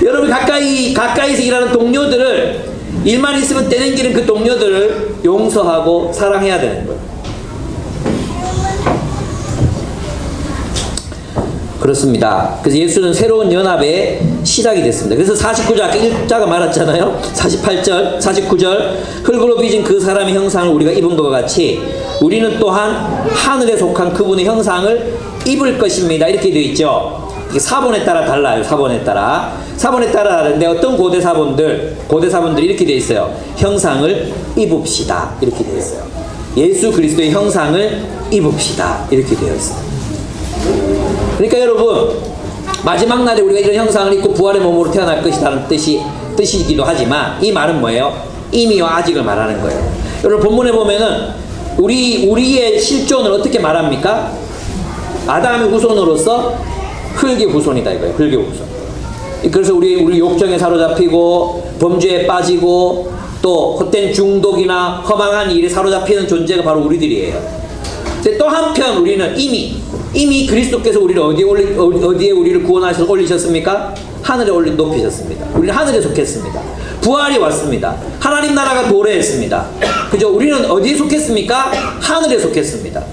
여러분 가까이서 일하는 동료들을 일만 있으면 떼내기는 그 동료들을 용서하고 사랑해야 되는 거예요. 그렇습니다. 그래서 예수는 새로운 연합의 시작이 됐습니다. 그래서 49절 아까 1자가 말했잖아요. 48절 49절 흙으로 빚은 그 사람의 형상을 우리가 입은 것과 같이 우리는 또한 하늘에 속한 그분의 형상을 입을 것입니다. 이렇게 되어 있죠. 이게 사본에 따라 달라요. 사본에 따라 다른데 어떤 고대사본들이 이렇게 되어 있어요. 형상을 입읍시다. 이렇게 되어 있어요. 예수 그리스도의 형상을 입읍시다. 이렇게 되어 있어요. 그러니까 여러분 마지막 날에 우리가 이런 형상을 입고 부활의 몸으로 태어날 것이라는 뜻이기도 하지만 이 말은 뭐예요? 이미와 아직을 말하는 거예요. 여러분 본문에 보면은 우리의 실존을 어떻게 말합니까? 아담의 후손으로서 흙의 후손이다 이거예요. 흙의 후손. 그래서 우리 욕정에 사로잡히고 범죄에 빠지고 또 헛된 중독이나 허망한 일에 사로잡히는 존재가 바로 우리들이에요. 근데 또 한편 우리는 이미 그리스도께서 우리를 어디에 우리를 구원하셔서 올리셨습니까? 하늘에 높이셨습니다. 우리는 하늘에 속했습니다. 부활이 왔습니다. 하나님 나라가 도래했습니다. 그죠? 우리는 어디에 속했습니까? 하늘에 속했습니다.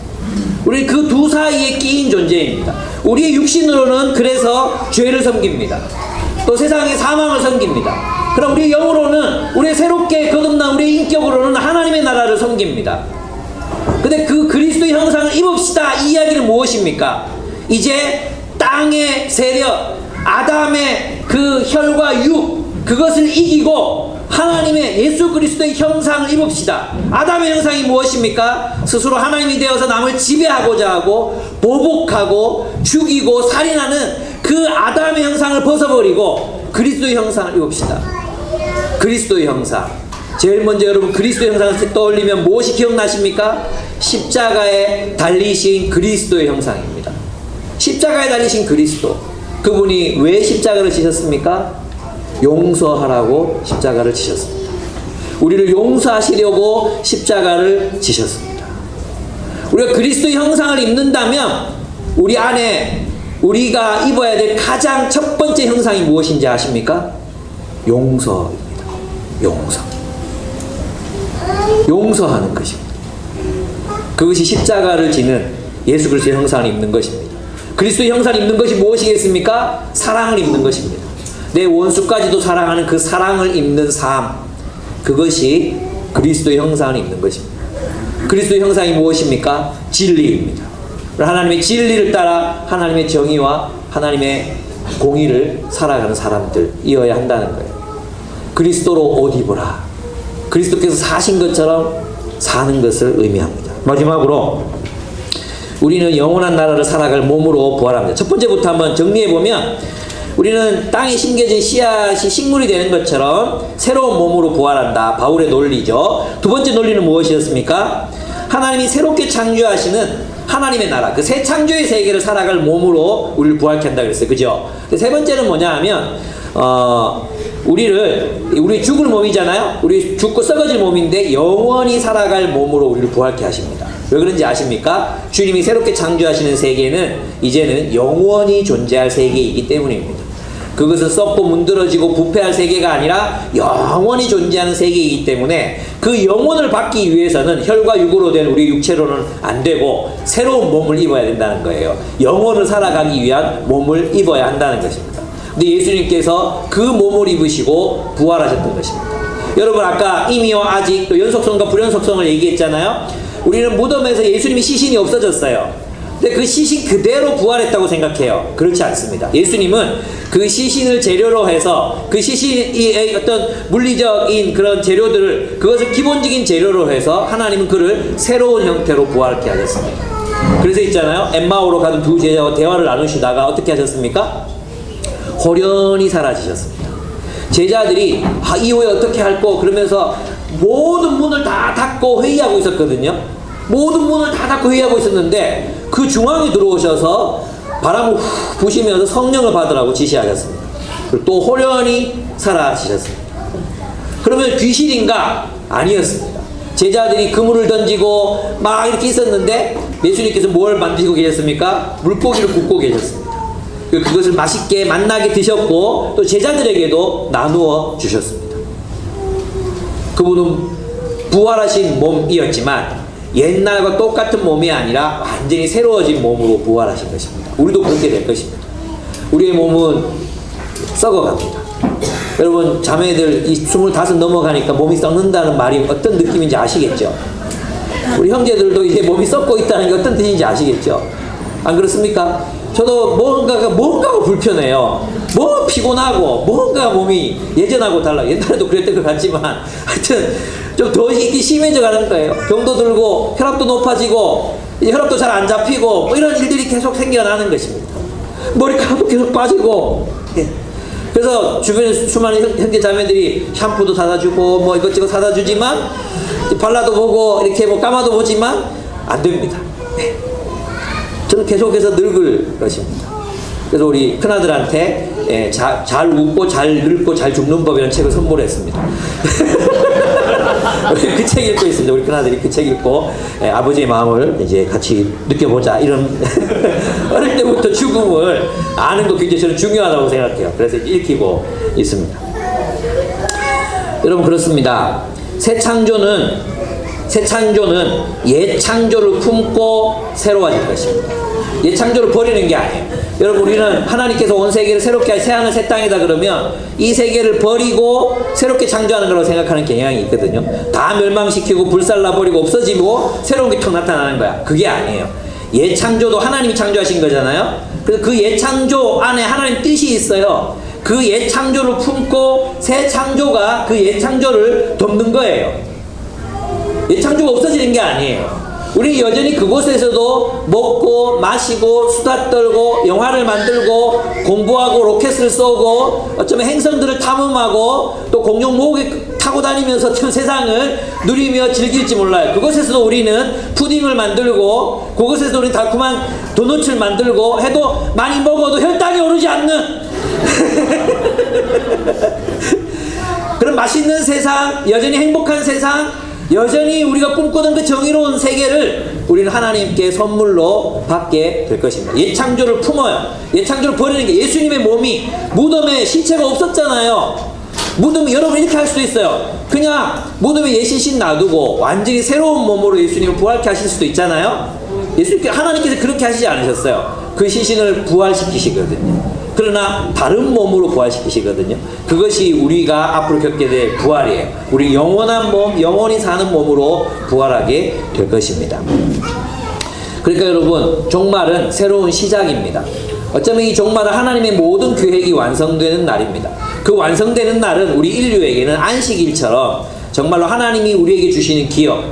우리는 그 두 사이에 끼인 존재입니다. 우리의 육신으로는 그래서 죄를 섬깁니다. 또 세상의 사망을 섬깁니다. 그럼 우리 영으로는, 우리 새롭게 거듭난 우리 인격으로는 하나님의 나라를 섬깁니다. 근데 그 그리스도의 형상을 입읍시다, 이 이야기는 무엇입니까? 이제 땅의 세력, 아담의 그 혈과 육, 그것을 이기고 하나님의 예수 그리스도의 형상을 입읍시다. 아담의 형상이 무엇입니까? 스스로 하나님이 되어서 남을 지배하고자 하고 보복하고 죽이고 살인하는 그 아담의 형상을 벗어버리고 그리스도의 형상을 입읍시다. 그리스도의 형상. 제일 먼저 여러분 그리스도의 형상을 떠올리면 무엇이 기억나십니까? 십자가에 달리신 그리스도의 형상입니다. 십자가에 달리신 그리스도. 그분이 왜 십자가를 지셨습니까? 용서하라고 십자가를 지셨습니다. 우리를 용서하시려고 십자가를 지셨습니다. 우리가 그리스도의 형상을 입는다면 우리 안에 우리가 입어야 될 가장 첫 번째 형상이 무엇인지 아십니까? 용서입니다. 용서. 용서하는 것입니다. 그것이 십자가를 지는 예수 그리스도의 형상을 입는 것입니다. 그리스도의 형상을 입는 것이 무엇이겠습니까? 사랑을 입는 것입니다. 내 원수까지도 사랑하는 그 사랑을 입는 삶, 그것이 그리스도의 형상을 입는 것입니다. 그리스도의 형상이 무엇입니까? 진리입니다. 하나님의 진리를 따라 하나님의 정의와 하나님의 공의를 살아가는 사람들이어야 한다는 거예요. 그리스도로 옷 입어라. 그리스도께서 사신 것처럼 사는 것을 의미합니다. 마지막으로 우리는 영원한 나라를 살아갈 몸으로 부활합니다. 첫 번째부터 한번 정리해보면 우리는 땅에 심겨진 씨앗이 식물이 되는 것처럼 새로운 몸으로 부활한다. 바울의 논리죠. 두 번째 논리는 무엇이었습니까? 하나님이 새롭게 창조하시는 하나님의 나라, 그 새 창조의 세계를 살아갈 몸으로 우리를 부활케 한다 그랬어요. 그죠? 세 번째는 뭐냐 하면 우리 죽을 몸이잖아요. 우리 죽고 썩어질 몸인데 영원히 살아갈 몸으로 우리를 부활케 하십니다. 왜 그런지 아십니까? 주님이 새롭게 창조하시는 세계는 이제는 영원히 존재할 세계이기 때문입니다. 그것은 썩고 문드러지고 부패할 세계가 아니라 영원히 존재하는 세계이기 때문에 그 영혼을 받기 위해서는 혈과 육으로 된 우리 육체로는 안 되고 새로운 몸을 입어야 된다는 거예요. 영혼을 살아가기 위한 몸을 입어야 한다는 것입니다. 근데 예수님께서 그 몸을 입으시고 부활하셨던 것입니다. 여러분 아까 임의와 아직 또 연속성과 불연속성을 얘기했잖아요. 우리는 무덤에서 예수님이 시신이 없어졌어요. 근데 그 시신 그대로 부활했다고 생각해요. 그렇지 않습니다. 예수님은 그 시신을 재료로 해서 그 시신의 어떤 물리적인 그런 재료들을 그것을 기본적인 재료로 해서 하나님은 그를 새로운 형태로 부활케 하셨습니다. 그래서 있잖아요. 엠마오로 가던 두 제자와 대화를 나누시다가 어떻게 하셨습니까? 호련히 사라지셨습니다. 제자들이 이후에 어떻게 할꼬 그러면서 모든 문을 다 닫고 회의하고 있었거든요. 모든 문을 다 닫고 회의하고 있었는데 그 중앙에 들어오셔서 바람을 후 부시면서 성령을 받으라고 지시하셨습니다. 그리고 또 호련히 사라지셨습니다. 그러면 귀신인가? 아니었습니다. 제자들이 그물을 던지고 막 이렇게 있었는데 예수님께서 뭘 만드시고 계셨습니까? 물고기를 굽고 계셨습니다. 그것을 맛있게 맛나게 드셨고 또 제자들에게도 나누어 주셨습니다. 그분은 부활하신 몸이었지만 옛날과 똑같은 몸이 아니라 완전히 새로워진 몸으로 부활하신 것입니다. 우리도 그렇게 될 것입니다. 우리의 몸은 썩어갑니다. 여러분 자매들 이 25 넘어가니까 몸이 썩는다는 말이 어떤 느낌인지 아시겠죠? 우리 형제들도 이제 몸이 썩고 있다는 게 어떤 뜻인지 아시겠죠? 안 그렇습니까? 저도 뭔가가 불편해요. 뭐 피곤하고 뭔가 몸이 예전하고 달라. 옛날에도 그랬던 것 같지만 하여튼 좀 더 이렇게 심해져 가는 거예요. 병도 들고 혈압도 높아지고 이제 혈압도 잘 안 잡히고 뭐 이런 일들이 계속 생겨나는 것입니다. 머리카락도 계속 빠지고. 예. 그래서 주변에 수많은 형제 자매들이 샴푸도 사다 주고 뭐 이것저것 사다 주지만 발라도 보고 이렇게 뭐 감아도 보지만 안 됩니다. 예. 저는 계속해서 늙을 것입니다. 그래서 우리 큰아들한테 잘 웃고 잘 늙고 잘 죽는 법이라는 책을 선물했습니다. 그 책 읽고 있습니다. 우리 큰아들이 그 책 읽고 아버지의 마음을 이제 같이 느껴보자 이런 어릴 때부터 죽음을 아는 거 굉장히 저는 중요하다고 생각해요. 그래서 읽히고 있습니다. 여러분 그렇습니다. 새 창조는 새 창조는 옛 창조를 품고 새로워질 것입니다. 옛 창조를 버리는 게 아니에요. 여러분, 우리는 하나님께서 온 세계를 새롭게 하여 새 하늘 새 땅이다 그러면 이 세계를 버리고 새롭게 창조하는 거라고 생각하는 경향이 있거든요. 다 멸망시키고 불살라버리고 없어지고 새로운 게 턱 나타나는 거야. 그게 아니에요. 옛 창조도 하나님이 창조하신 거잖아요. 그래서 그 옛 창조 안에 하나님 뜻이 있어요. 그 옛 창조를 품고 새 창조가 그 옛 창조를 돕는 거예요. 옛 창조가 없어지는 게 아니에요. 우리 여전히 그곳에서도 먹고 마시고 수다 떨고 영화를 만들고 공부하고 로켓을 쏘고 어쩌면 행성들을 탐험하고 또 공룡 목에 타고 다니면서 참 세상을 누리며 즐길지 몰라요. 그곳에서도 우리는 푸딩을 만들고 그곳에서도 우리는 달콤한 도넛을 만들고 해도 많이 먹어도 혈당이 오르지 않는 그런 맛있는 세상, 여전히 행복한 세상, 여전히 우리가 꿈꾸던 그 정의로운 세계를 우리는 하나님께 선물로 받게 될 것입니다. 옛 창조를 품어요. 옛 창조를 버리는 게, 예수님의 몸이 무덤에 신체가 없었잖아요. 무덤, 여러분 이렇게 할 수도 있어요. 그냥 무덤에 예신신 놔두고 완전히 새로운 몸으로 예수님을 부활케 하실 수도 있잖아요. 하나님께서 그렇게 하시지 않으셨어요. 그 시신을 부활시키시거든요. 그러나 다른 몸으로 부활시키시거든요. 그것이 우리가 앞으로 겪게 될 부활이에요. 우리 영원한 몸, 영원히 사는 몸으로 부활하게 될 것입니다. 그러니까 여러분, 종말은 새로운 시작입니다. 어쩌면 이 종말은 하나님의 모든 계획이 완성되는 날입니다. 그 완성되는 날은 우리 인류에게는 안식일처럼 정말로 하나님이 우리에게 주시는 기업,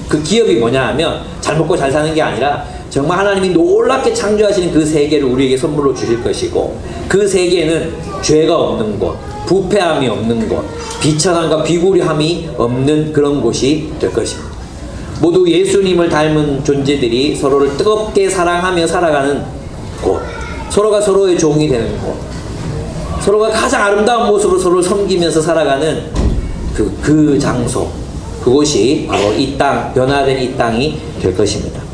그 기업이 뭐냐 하면 잘 먹고 잘 사는 게 아니라 정말 하나님이 놀랍게 창조하시는 그 세계를 우리에게 선물로 주실 것이고, 그 세계는 죄가 없는 곳, 부패함이 없는 곳, 비천함과 비굴함이 없는 그런 곳이 될 것입니다. 모두 예수님을 닮은 존재들이 서로를 뜨겁게 사랑하며 살아가는 곳, 서로가 서로의 종이 되는 곳, 서로가 가장 아름다운 모습으로 서로를 섬기면서 살아가는 그 장소, 그곳이 바로 이 땅, 변화된 이 땅이 될 것입니다.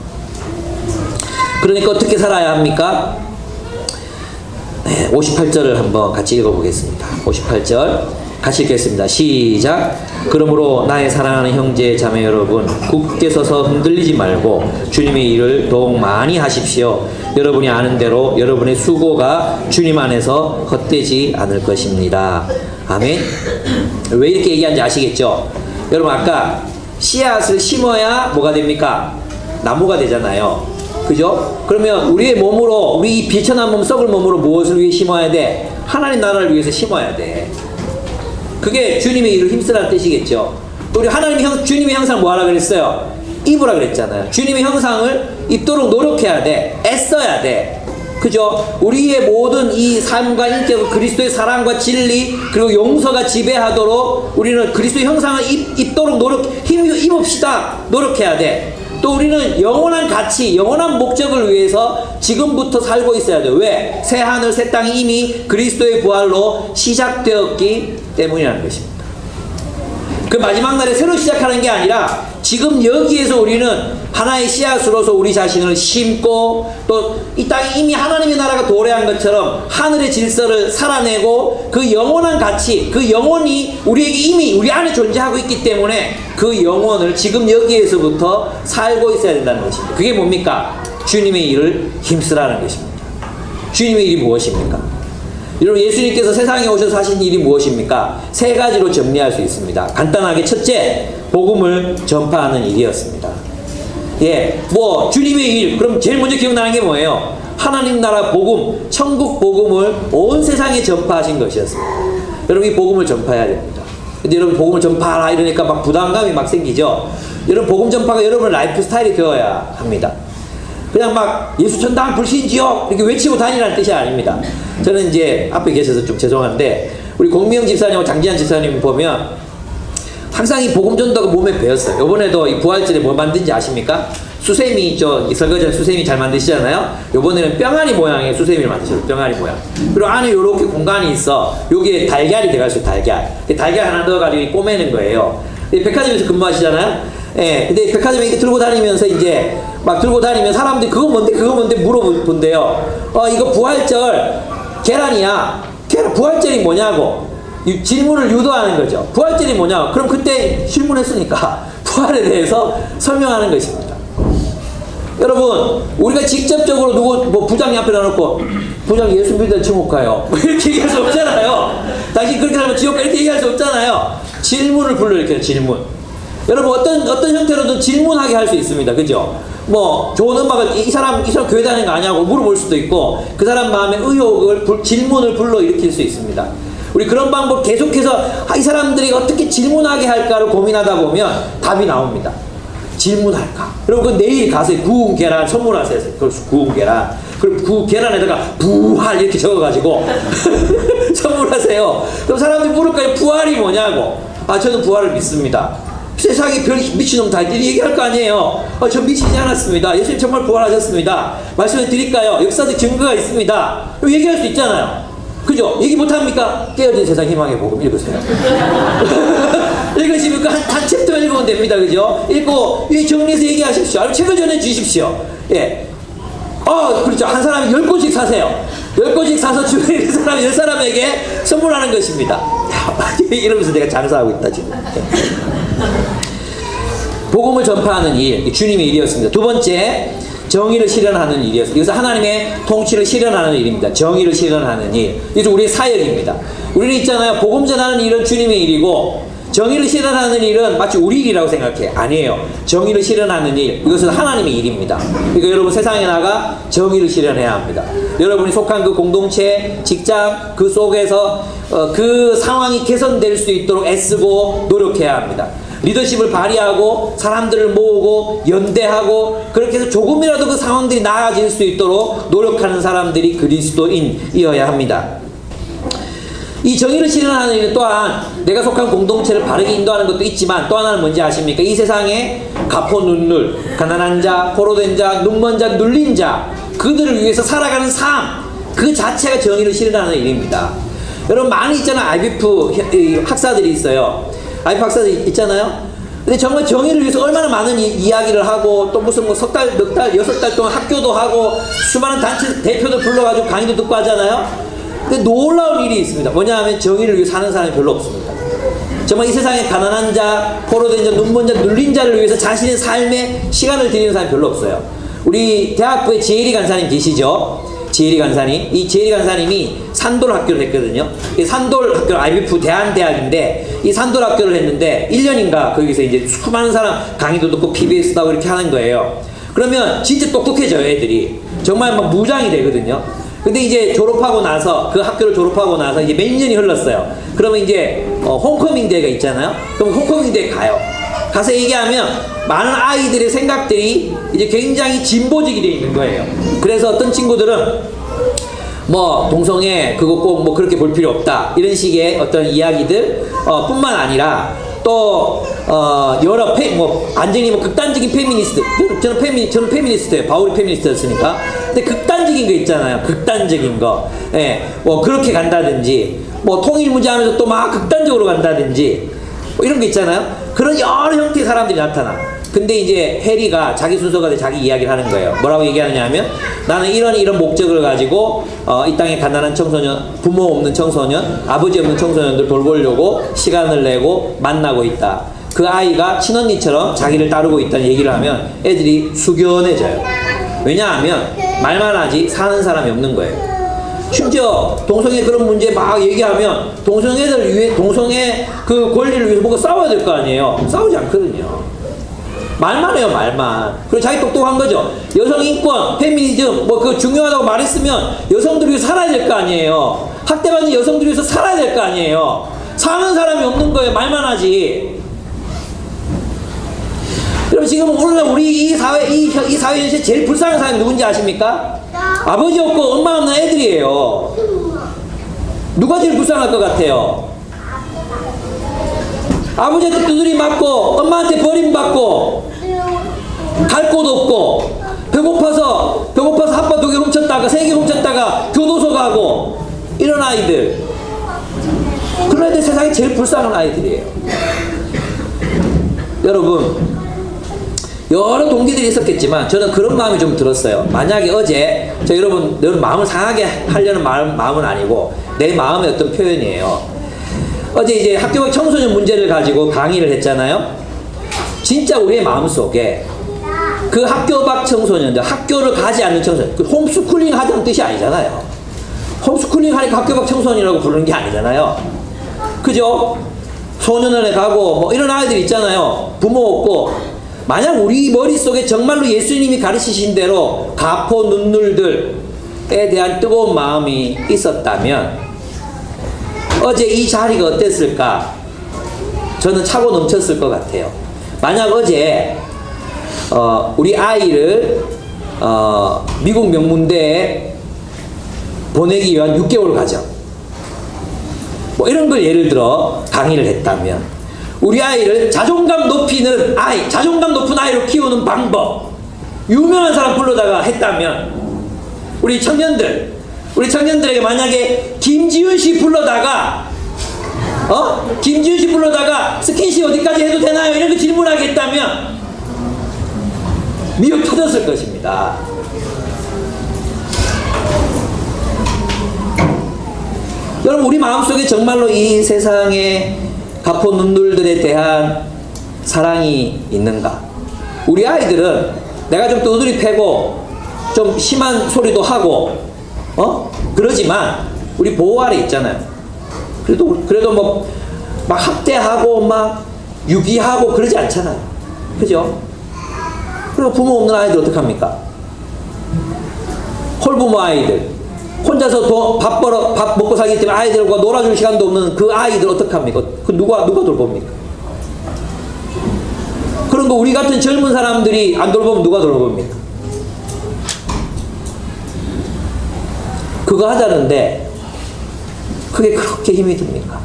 그러니까 어떻게 살아야 합니까? 네, 58절을 한번 같이 읽어보겠습니다. 58절 같이 읽겠습니다. 시작. 그러므로 나의 사랑하는 형제 자매 여러분, 굳게 서서 흔들리지 말고 주님의 일을 더욱 많이 하십시오. 여러분이 아는 대로 여러분의 수고가 주님 안에서 헛되지 않을 것입니다. 아멘. 왜 이렇게 얘기하는지 아시겠죠? 여러분, 아까 씨앗을 심어야 뭐가 됩니까? 나무가 되잖아요. 그죠? 그러면 우리의 몸으로, 우리 이 비천한 몸, 썩을 몸으로 무엇을 위해 심어야 돼? 하나님 나라를 위해서 심어야 돼. 그게 주님의 일을 힘쓰라는 뜻이겠죠. 우리 주님의 형상 뭐 하라 그랬어요? 입으라 그랬잖아요. 주님의 형상을 입도록 노력해야 돼. 애써야 돼. 그죠? 우리의 모든 이 삶과 인격, 그리스도의 사랑과 진리, 그리고 용서가 지배하도록 우리는 그리스도의 형상을 입도록 입읍시다. 노력해야 돼. 또 우리는 영원한 가치, 영원한 목적을 위해서 지금부터 살고 있어야 돼요. 왜? 새 하늘, 새 땅이 이미 그리스도의 부활로 시작되었기 때문이라는 것입니다. 그 마지막 날에 새로 시작하는 게 아니라 지금 여기에서 우리는 하나의 씨앗으로서 우리 자신을 심고, 또 이 땅이 이미 하나님의 나라가 도래한 것처럼 하늘의 질서를 살아내고, 그 영원한 가치, 그 영혼이 우리에게 이미 우리 안에 존재하고 있기 때문에 그 영혼을 지금 여기에서부터 살고 있어야 된다는 것입니다. 그게 뭡니까? 주님의 일을 힘쓰라는 것입니다. 주님의 일이 무엇입니까? 여러분, 예수님께서 세상에 오셔서 하신 일이 무엇입니까? 세 가지로 정리할 수 있습니다. 간단하게 첫째, 복음을 전파하는 일이었습니다. 주님의 일, 그럼 제일 먼저 기억나는 게 뭐예요? 하나님 나라 복음, 천국 복음을 온 세상에 전파하신 것이었습니다. 여러분, 이 복음을 전파해야 됩니다. 근데 여러분, 복음을 전파하라 이러니까 막 부담감이 막 생기죠? 여러분, 복음 전파가 여러분의 라이프 스타일이 되어야 합니다. 그냥 막 예수 천당 불신지요 이렇게 외치고 다니라는 뜻이 아닙니다. 저는 이제 앞에 계셔서 좀 죄송한데, 우리 공미영 집사님하고 장지한 집사님 보면 항상 이 복음 전도가 몸에 배었어요. 이번에도 이 부활절에 뭐 만든지 아십니까? 수세미, 설거지는 수세미 잘 만드시잖아요? 이번에는 뿅아리 모양의 수세미를 만드셨어요. 뿅아리 모양. 그리고 안에 이렇게 공간이 있어. 여기에 달걀이 들어갈 수 있어요. 달걀 하나 넣어가지고 꼬매는 거예요. 백화점에서 근무하시잖아요? 근데 백화점에 이렇게 들고 다니면서 이제 막 들고 다니면 사람들이 그거 뭔데 물어본대요. 이거 부활절 계란이야. 부활절이 뭐냐고 질문을 유도하는 거죠. 부활절이 뭐냐고. 그럼 그때 질문했으니까 부활에 대해서 설명하는 것입니다. 여러분, 우리가 직접적으로 누구 뭐 부장님 앞에 놔놓고 부장 예수 믿는 지옥 가요 뭐 이렇게 얘기할 수 없잖아요. 당신 그렇게 살면 지옥 가 이렇게 얘기할 수 없잖아요. 질문을 불러일으켜요. 질문. 여러분, 어떤 형태로든 질문하게 할 수 있습니다. 그죠? 뭐 좋은 음악을 이 사람 교회 다니는 거 아냐고 물어볼 수도 있고, 그 사람 마음에 의혹을 질문을 불러일으킬 수 있습니다. 우리 그런 방법 계속해서 이 사람들이 어떻게 질문하게 할까를 고민하다 보면 답이 나옵니다. 질문할까? 여러분, 그 내일 가서 구운 계란 선물하세요. 구운 계란. 그리고 그 계란에다가 부활 이렇게 적어가지고 선물하세요. 그럼 사람들이 물을 거예요. 부활이 뭐냐고. 아, 저는 부활을 믿습니다. 세상에 별 미친놈 다 얘기할 거 아니에요. 저 미치지 않았습니다. 예수님 정말 부활하셨습니다. 말씀을 드릴까요? 역사적 증거가 있습니다. 얘기할 수 있잖아요. 그죠? 얘기 못합니까? 깨어진 세상 희망의 복음 읽으세요. 읽으시면 한 챕터 읽으면 됩니다. 그죠? 읽고 정리해서 얘기하십시오. 아니면 책을 전해주십시오. 예. 그렇죠. 한 사람이 10권씩 사세요. 10권씩 사서 주변에 있는 사람 10사람에게 선물하는 것입니다. 이러면서 내가 장사하고 있다 지금. 복음을 전파하는 일, 주님의 일이었습니다. 두 번째, 정의를 실현하는 일이었습니다. 이것은 하나님의 통치를 실현하는 일입니다. 정의를 실현하는 일. 이것은 우리의 사역입니다. 우리는 있잖아요. 복음 전하는 일은 주님의 일이고, 정의를 실현하는 일은 마치 우리 일이라고 생각해. 아니에요. 정의를 실현하는 일, 이것은 하나님의 일입니다. 그러니까 여러분, 세상에 나가 정의를 실현해야 합니다. 여러분이 속한 그 공동체, 직장, 그 속에서 그 상황이 개선될 수 있도록 애쓰고 노력해야 합니다. 리더십을 발휘하고 사람들을 모으고 연대하고, 그렇게 해서 조금이라도 그 상황들이 나아질 수 있도록 노력하는 사람들이 그리스도인이어야 합니다. 이 정의를 실현하는 일은 또한 내가 속한 공동체를 바르게 인도하는 것도 있지만, 또 하나는 뭔지 아십니까? 이 세상에 가포 눈눌, 가난한 자, 포로된 자, 눈먼 자, 눌린 자, 그들을 위해서 살아가는 삶, 그 자체가 정의를 실현하는 일입니다. 여러분, 많이 있잖아요. IBF 학사들이 있어요. IBF 학사들이 있잖아요. 근데 정말 정의를 위해서 얼마나 많은 이야기를 하고, 또 무슨 뭐 석 달, 넉 달, 6달 동안 학교도 하고, 수많은 단체 대표들 불러가지고 강의도 듣고 하잖아요. 근데 놀라운 일이 있습니다. 뭐냐 하면 정의를 위해 사는 사람이 별로 없습니다. 정말 이 세상에 가난한 자, 포로된 자, 눈먼 자, 눌린 자를 위해서 자신의 삶에 시간을 들이는 사람이 별로 없어요. 우리 대학부에 지혜리 간사님 계시죠? 지혜리 간사님. 이 지혜리 간사님이 산돌 학교를 했거든요. 이 산돌 학교, IBF 대한대학인데, 이 산돌 학교를 했는데 1년인가 거기서 이제 수많은 사람 강의도 듣고 PBS도 하고 이렇게 하는 거예요. 그러면 진짜 똑똑해져요, 애들이. 정말 막 무장이 되거든요. 근데 이제 졸업하고 나서, 그 학교를 졸업하고 나서 이제 몇 년이 흘렀어요. 그러면 이제 홈커밍 데이가 있잖아요. 그럼 홈커밍 데이 가요. 가서 얘기하면 많은 아이들의 생각들이 이제 굉장히 진보적이 돼 있는 거예요. 그래서 어떤 친구들은 뭐 동성애 그거 꼭 뭐 그렇게 볼 필요 없다, 이런 식의 어떤 이야기들 뿐만 아니라, 또 여러 완전히 뭐 극단적인 페미니스트, 저는 페미니스트예요. 바울이 페미니스트였으니까. 근데 극단적인 거 있잖아요. 극단적인 거, 예, 뭐 그렇게 간다든지, 뭐 통일 문제 하면서 또 막 극단적으로 간다든지, 뭐 이런 거 있잖아요. 그런 여러 형태의 사람들이 나타나. 근데 이제 해리가 자기 순서가 돼 자기 이야기를 하는 거예요. 뭐라고 얘기하느냐 하면, 나는 이런 목적을 가지고 이 땅에 가난한 청소년, 부모 없는 청소년, 아버지 없는 청소년들 돌보려고 시간을 내고 만나고 있다. 그 아이가 친언니처럼 자기를 따르고 있다는 얘기를 하면 애들이 숙연해져요. 왜냐하면 말만 하지 사는 사람이 없는 거예요. 심지어 동성애 그런 문제 막 얘기하면 동성애들 위해, 동성애 그 권리를 위해서 뭔가 싸워야 될 거 아니에요. 싸우지 않거든요. 말만 해요, 말만. 그리고 자기 똑똑한 거죠. 여성 인권, 페미니즘, 뭐 그거 중요하다고 말했으면 여성들 위해서 살아야 될 거 아니에요. 학대받는 여성들 위해서 살아야 될 거 아니에요. 사는 사람이 없는 거예요. 말만 하지. 여러분, 지금 오늘날 우리 이 사회 현실에 제일 불쌍한 사람이 누군지 아십니까? 아버지 없고 엄마 없는 애들이에요. 누가 제일 불쌍할 것 같아요? 아버지한테 두드리 맞고, 엄마한테 버림받고, 갈 곳 없고, 배고파서 핫바 2개 훔쳤다가 3개 훔쳤다가 교도소 가고, 이런 아이들. 그런 애들 세상에 제일 불쌍한 아이들이에요. 여러분, 여러 동기들이 있었겠지만 저는 그런 마음이 좀 들었어요. 만약에 어제 여러분 마음을 상하게 하려는 마음은 아니고 내 마음의 어떤 표현이에요. 어제 이제 학교 청소년 문제를 가지고 강의를 했잖아요. 진짜 우리의 마음속에 그 학교 밖 청소년들, 학교를 가지 않는 청소년, 그 홈스쿨링 하자는 뜻이 아니잖아요. 홈스쿨링 하니까 학교 밖 청소년이라고 부르는 게 아니잖아요. 그죠? 소년원에 가고 뭐 이런 아이들 있잖아요. 부모 없고. 만약 우리 머릿속에 정말로 예수님이 가르치신 대로 가포 눈물들에 대한 뜨거운 마음이 있었다면 어제 이 자리가 어땠을까? 저는 차고 넘쳤을 것 같아요. 만약 어제 우리 아이를 미국 명문대에 보내기 위한 6개월 과정 뭐 이런 걸 예를 들어 강의를 했다면, 우리 아이를 자존감 높이는 아이, 자존감 높은 아이로 키우는 방법 유명한 사람 불러다가 했다면, 우리 청년들에게 만약에 김지훈 씨 불러다가 김지훈 씨 불러다가 스킨십 어디까지 해도 되나요? 이런 거 질문하겠다면 미역 터졌을 것입니다. 여러분, 우리 마음속에 정말로 이 세상의 가포 눈물들에 대한 사랑이 있는가? 우리 아이들은 내가 좀 두드리 패고 좀 심한 소리도 하고 그러지만 우리 보호 아래 있잖아요. 그래도 뭐 막 학대하고 막 유기하고 그러지 않잖아요. 그죠? 그리고 부모 없는 아이들 어떡합니까? 홀부모 아이들, 혼자서 밥 먹고 살기 때문에 아이들과 놀아줄 시간도 없는 그 아이들 어떡합니까? 그 누가 돌봅니까? 그런 거 우리 같은 젊은 사람들이 안 돌보면 누가 돌봅니까? 그거 하자는데 그게 그렇게 힘이 듭니까?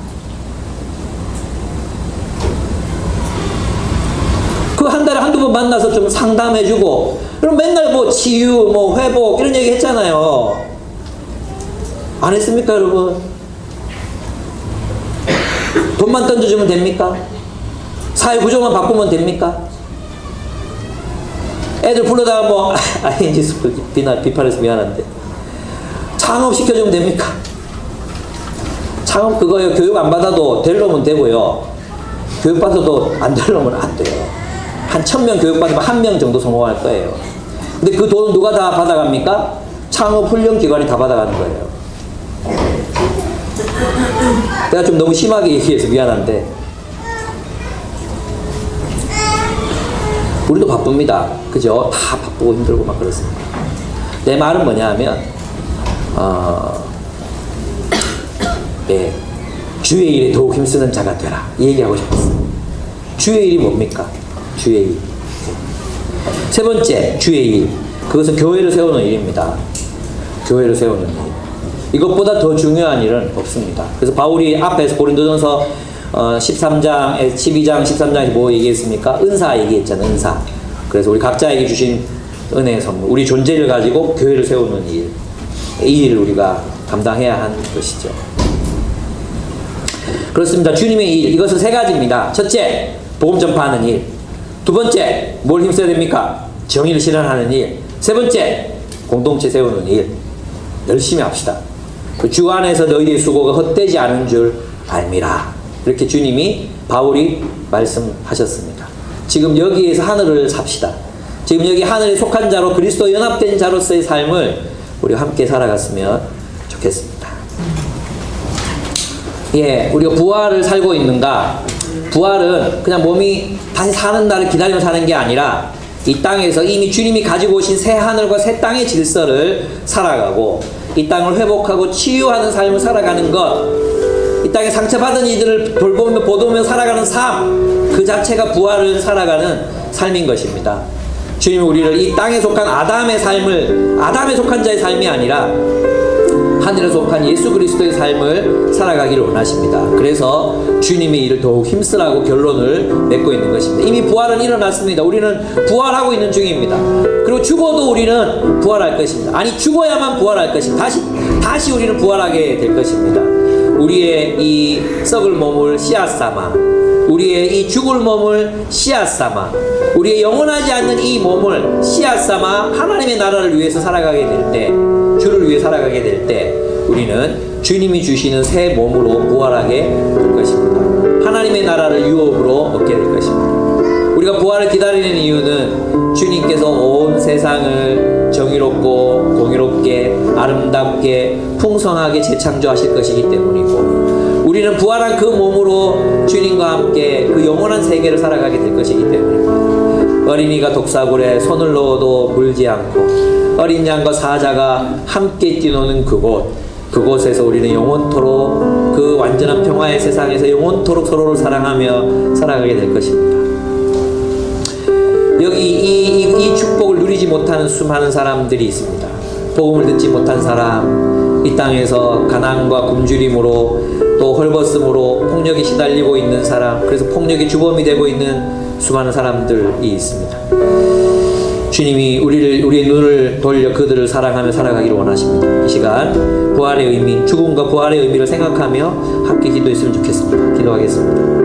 그 한 달에 한두 번 만나서 좀 상담해주고, 그럼 맨날 뭐 치유, 뭐 회복 이런 얘기 했잖아요. 안 했습니까, 여러분? 돈만 던져주면 됩니까? 사회 구조만 바꾸면 됩니까? 애들 불러다가 뭐 ING 스쿨 비판해서 미안한데 창업 시켜주면 됩니까? 창업 그거요. 교육 안 받아도 될 놈은 되고요. 교육 받아도 안 될 놈은 안 돼요. 한 1000명 교육 받으면 1명 정도 성공할 거예요. 근데 그 돈 누가 다 받아갑니까? 창업 훈련 기관이 다 받아가는 거예요. 내가 좀 너무 심하게 얘기해서 미안한데 우리도 바쁩니다. 그죠? 다 바쁘고 힘들고 막 그렇습니다. 내 말은 뭐냐 하면 네, 주의 일에 더욱 힘쓰는 자가 되라, 이 얘기하고 싶었어요. 주의 일이 뭡니까? 주의 일. 세 번째, 주의 일. 그것은 교회를 세우는 일입니다. 교회를 세우는 일. 이것보다 더 중요한 일은 없습니다. 그래서 바울이 앞에서 고린도전서 12장, 13장에서 뭐 얘기했습니까? 은사 얘기했잖아요. 은사. 그래서 우리 각자에게 주신 은혜의 선물, 우리 존재를 가지고 교회를 세우는 일, 이 일을 우리가 감당해야 하는 것이죠. 그렇습니다. 주님의 일, 이것은 세 가지입니다. 첫째, 복음 전파하는 일. 두 번째, 뭘 힘써야 됩니까? 정의를 실현하는 일. 세 번째, 공동체 세우는 일. 열심히 합시다. 주 안에서 너희의 수고가 헛되지 않은 줄 알미라. 이렇게 주님이, 바울이 말씀하셨습니다. 지금 여기에서 하늘을 삽시다. 지금 여기 하늘에 속한 자로 그리스도에 연합된 자로서의 삶을 우리 함께 살아갔으면 좋겠습니다. 예, 우리가 부활을 살고 있는가? 부활은 그냥 몸이 다시 사는 날을 기다리며 사는 게 아니라 이 땅에서 이미 주님이 가지고 오신 새 하늘과 새 땅의 질서를 살아가고 이 땅을 회복하고 치유하는 삶을 살아가는 것, 이 땅에 상처받은 이들을 돌보며 보도며 살아가는 삶, 그 자체가 부활을 살아가는 삶인 것입니다. 주님은 우리를 이 땅에 속한 아담의 삶을, 아담에 속한 자의 삶이 아니라 하늘에 속한 예수 그리스도의 삶을 살아가기를 원하십니다. 그래서 주님의 일을 더욱 힘쓰라고 결론을 맺고 있는 것입니다. 이미 부활은 일어났습니다. 우리는 부활하고 있는 중입니다. 그리고 죽어도 우리는 부활할 것입니다. 아니, 죽어야만 부활할 것입니다. 다시 우리는 부활하게 될 것입니다. 우리의 이 썩을 몸을 씨앗 삼아, 우리의 이 죽을 몸을 씨앗 삼아, 우리의 영원하지 않는 이 몸을 씨앗 삼아 하나님의 나라를 위해서 살아가게 될 때, 주를 위해 살아가게 될 때 우리는 주님이 주시는 새 몸으로 부활하게 될 것입니다. 하나님의 나라를 유업으로 얻게 될 것입니다. 우리가 부활을 기다리는 이유는 주님께서 온 세상을 정의롭고 공의롭게 아름답게 풍성하게 재창조하실 것이기 때문이고, 우리는 부활한 그 몸으로 주님과 함께 그 영원한 세계를 살아가게 될 것이기 때문입니다. 어린이가 독사굴에 손을 넣어도 물지 않고 어린 양과 사자가 함께 뛰노는 그곳에서 우리는 영원토록 그 완전한 평화의 세상에서 영원토록 서로를 사랑하며 살아가게 될 것입니다. 여기 이 축복을 누리지 못하는 수많은 사람들이 있습니다. 복음을 듣지 못한 사람, 이 땅에서 가난과 굶주림으로 또 헐벗음으로 폭력에 시달리고 있는 사람, 그래서 폭력의 주범이 되고 있는 수많은 사람들이 있습니다. 주님이 우리의 눈을 돌려 그들을 사랑하며 살아가기를 원하십니다. 이 시간 부활의 의미, 죽음과 부활의 의미를 생각하며 함께 기도했으면 좋겠습니다. 기도하겠습니다.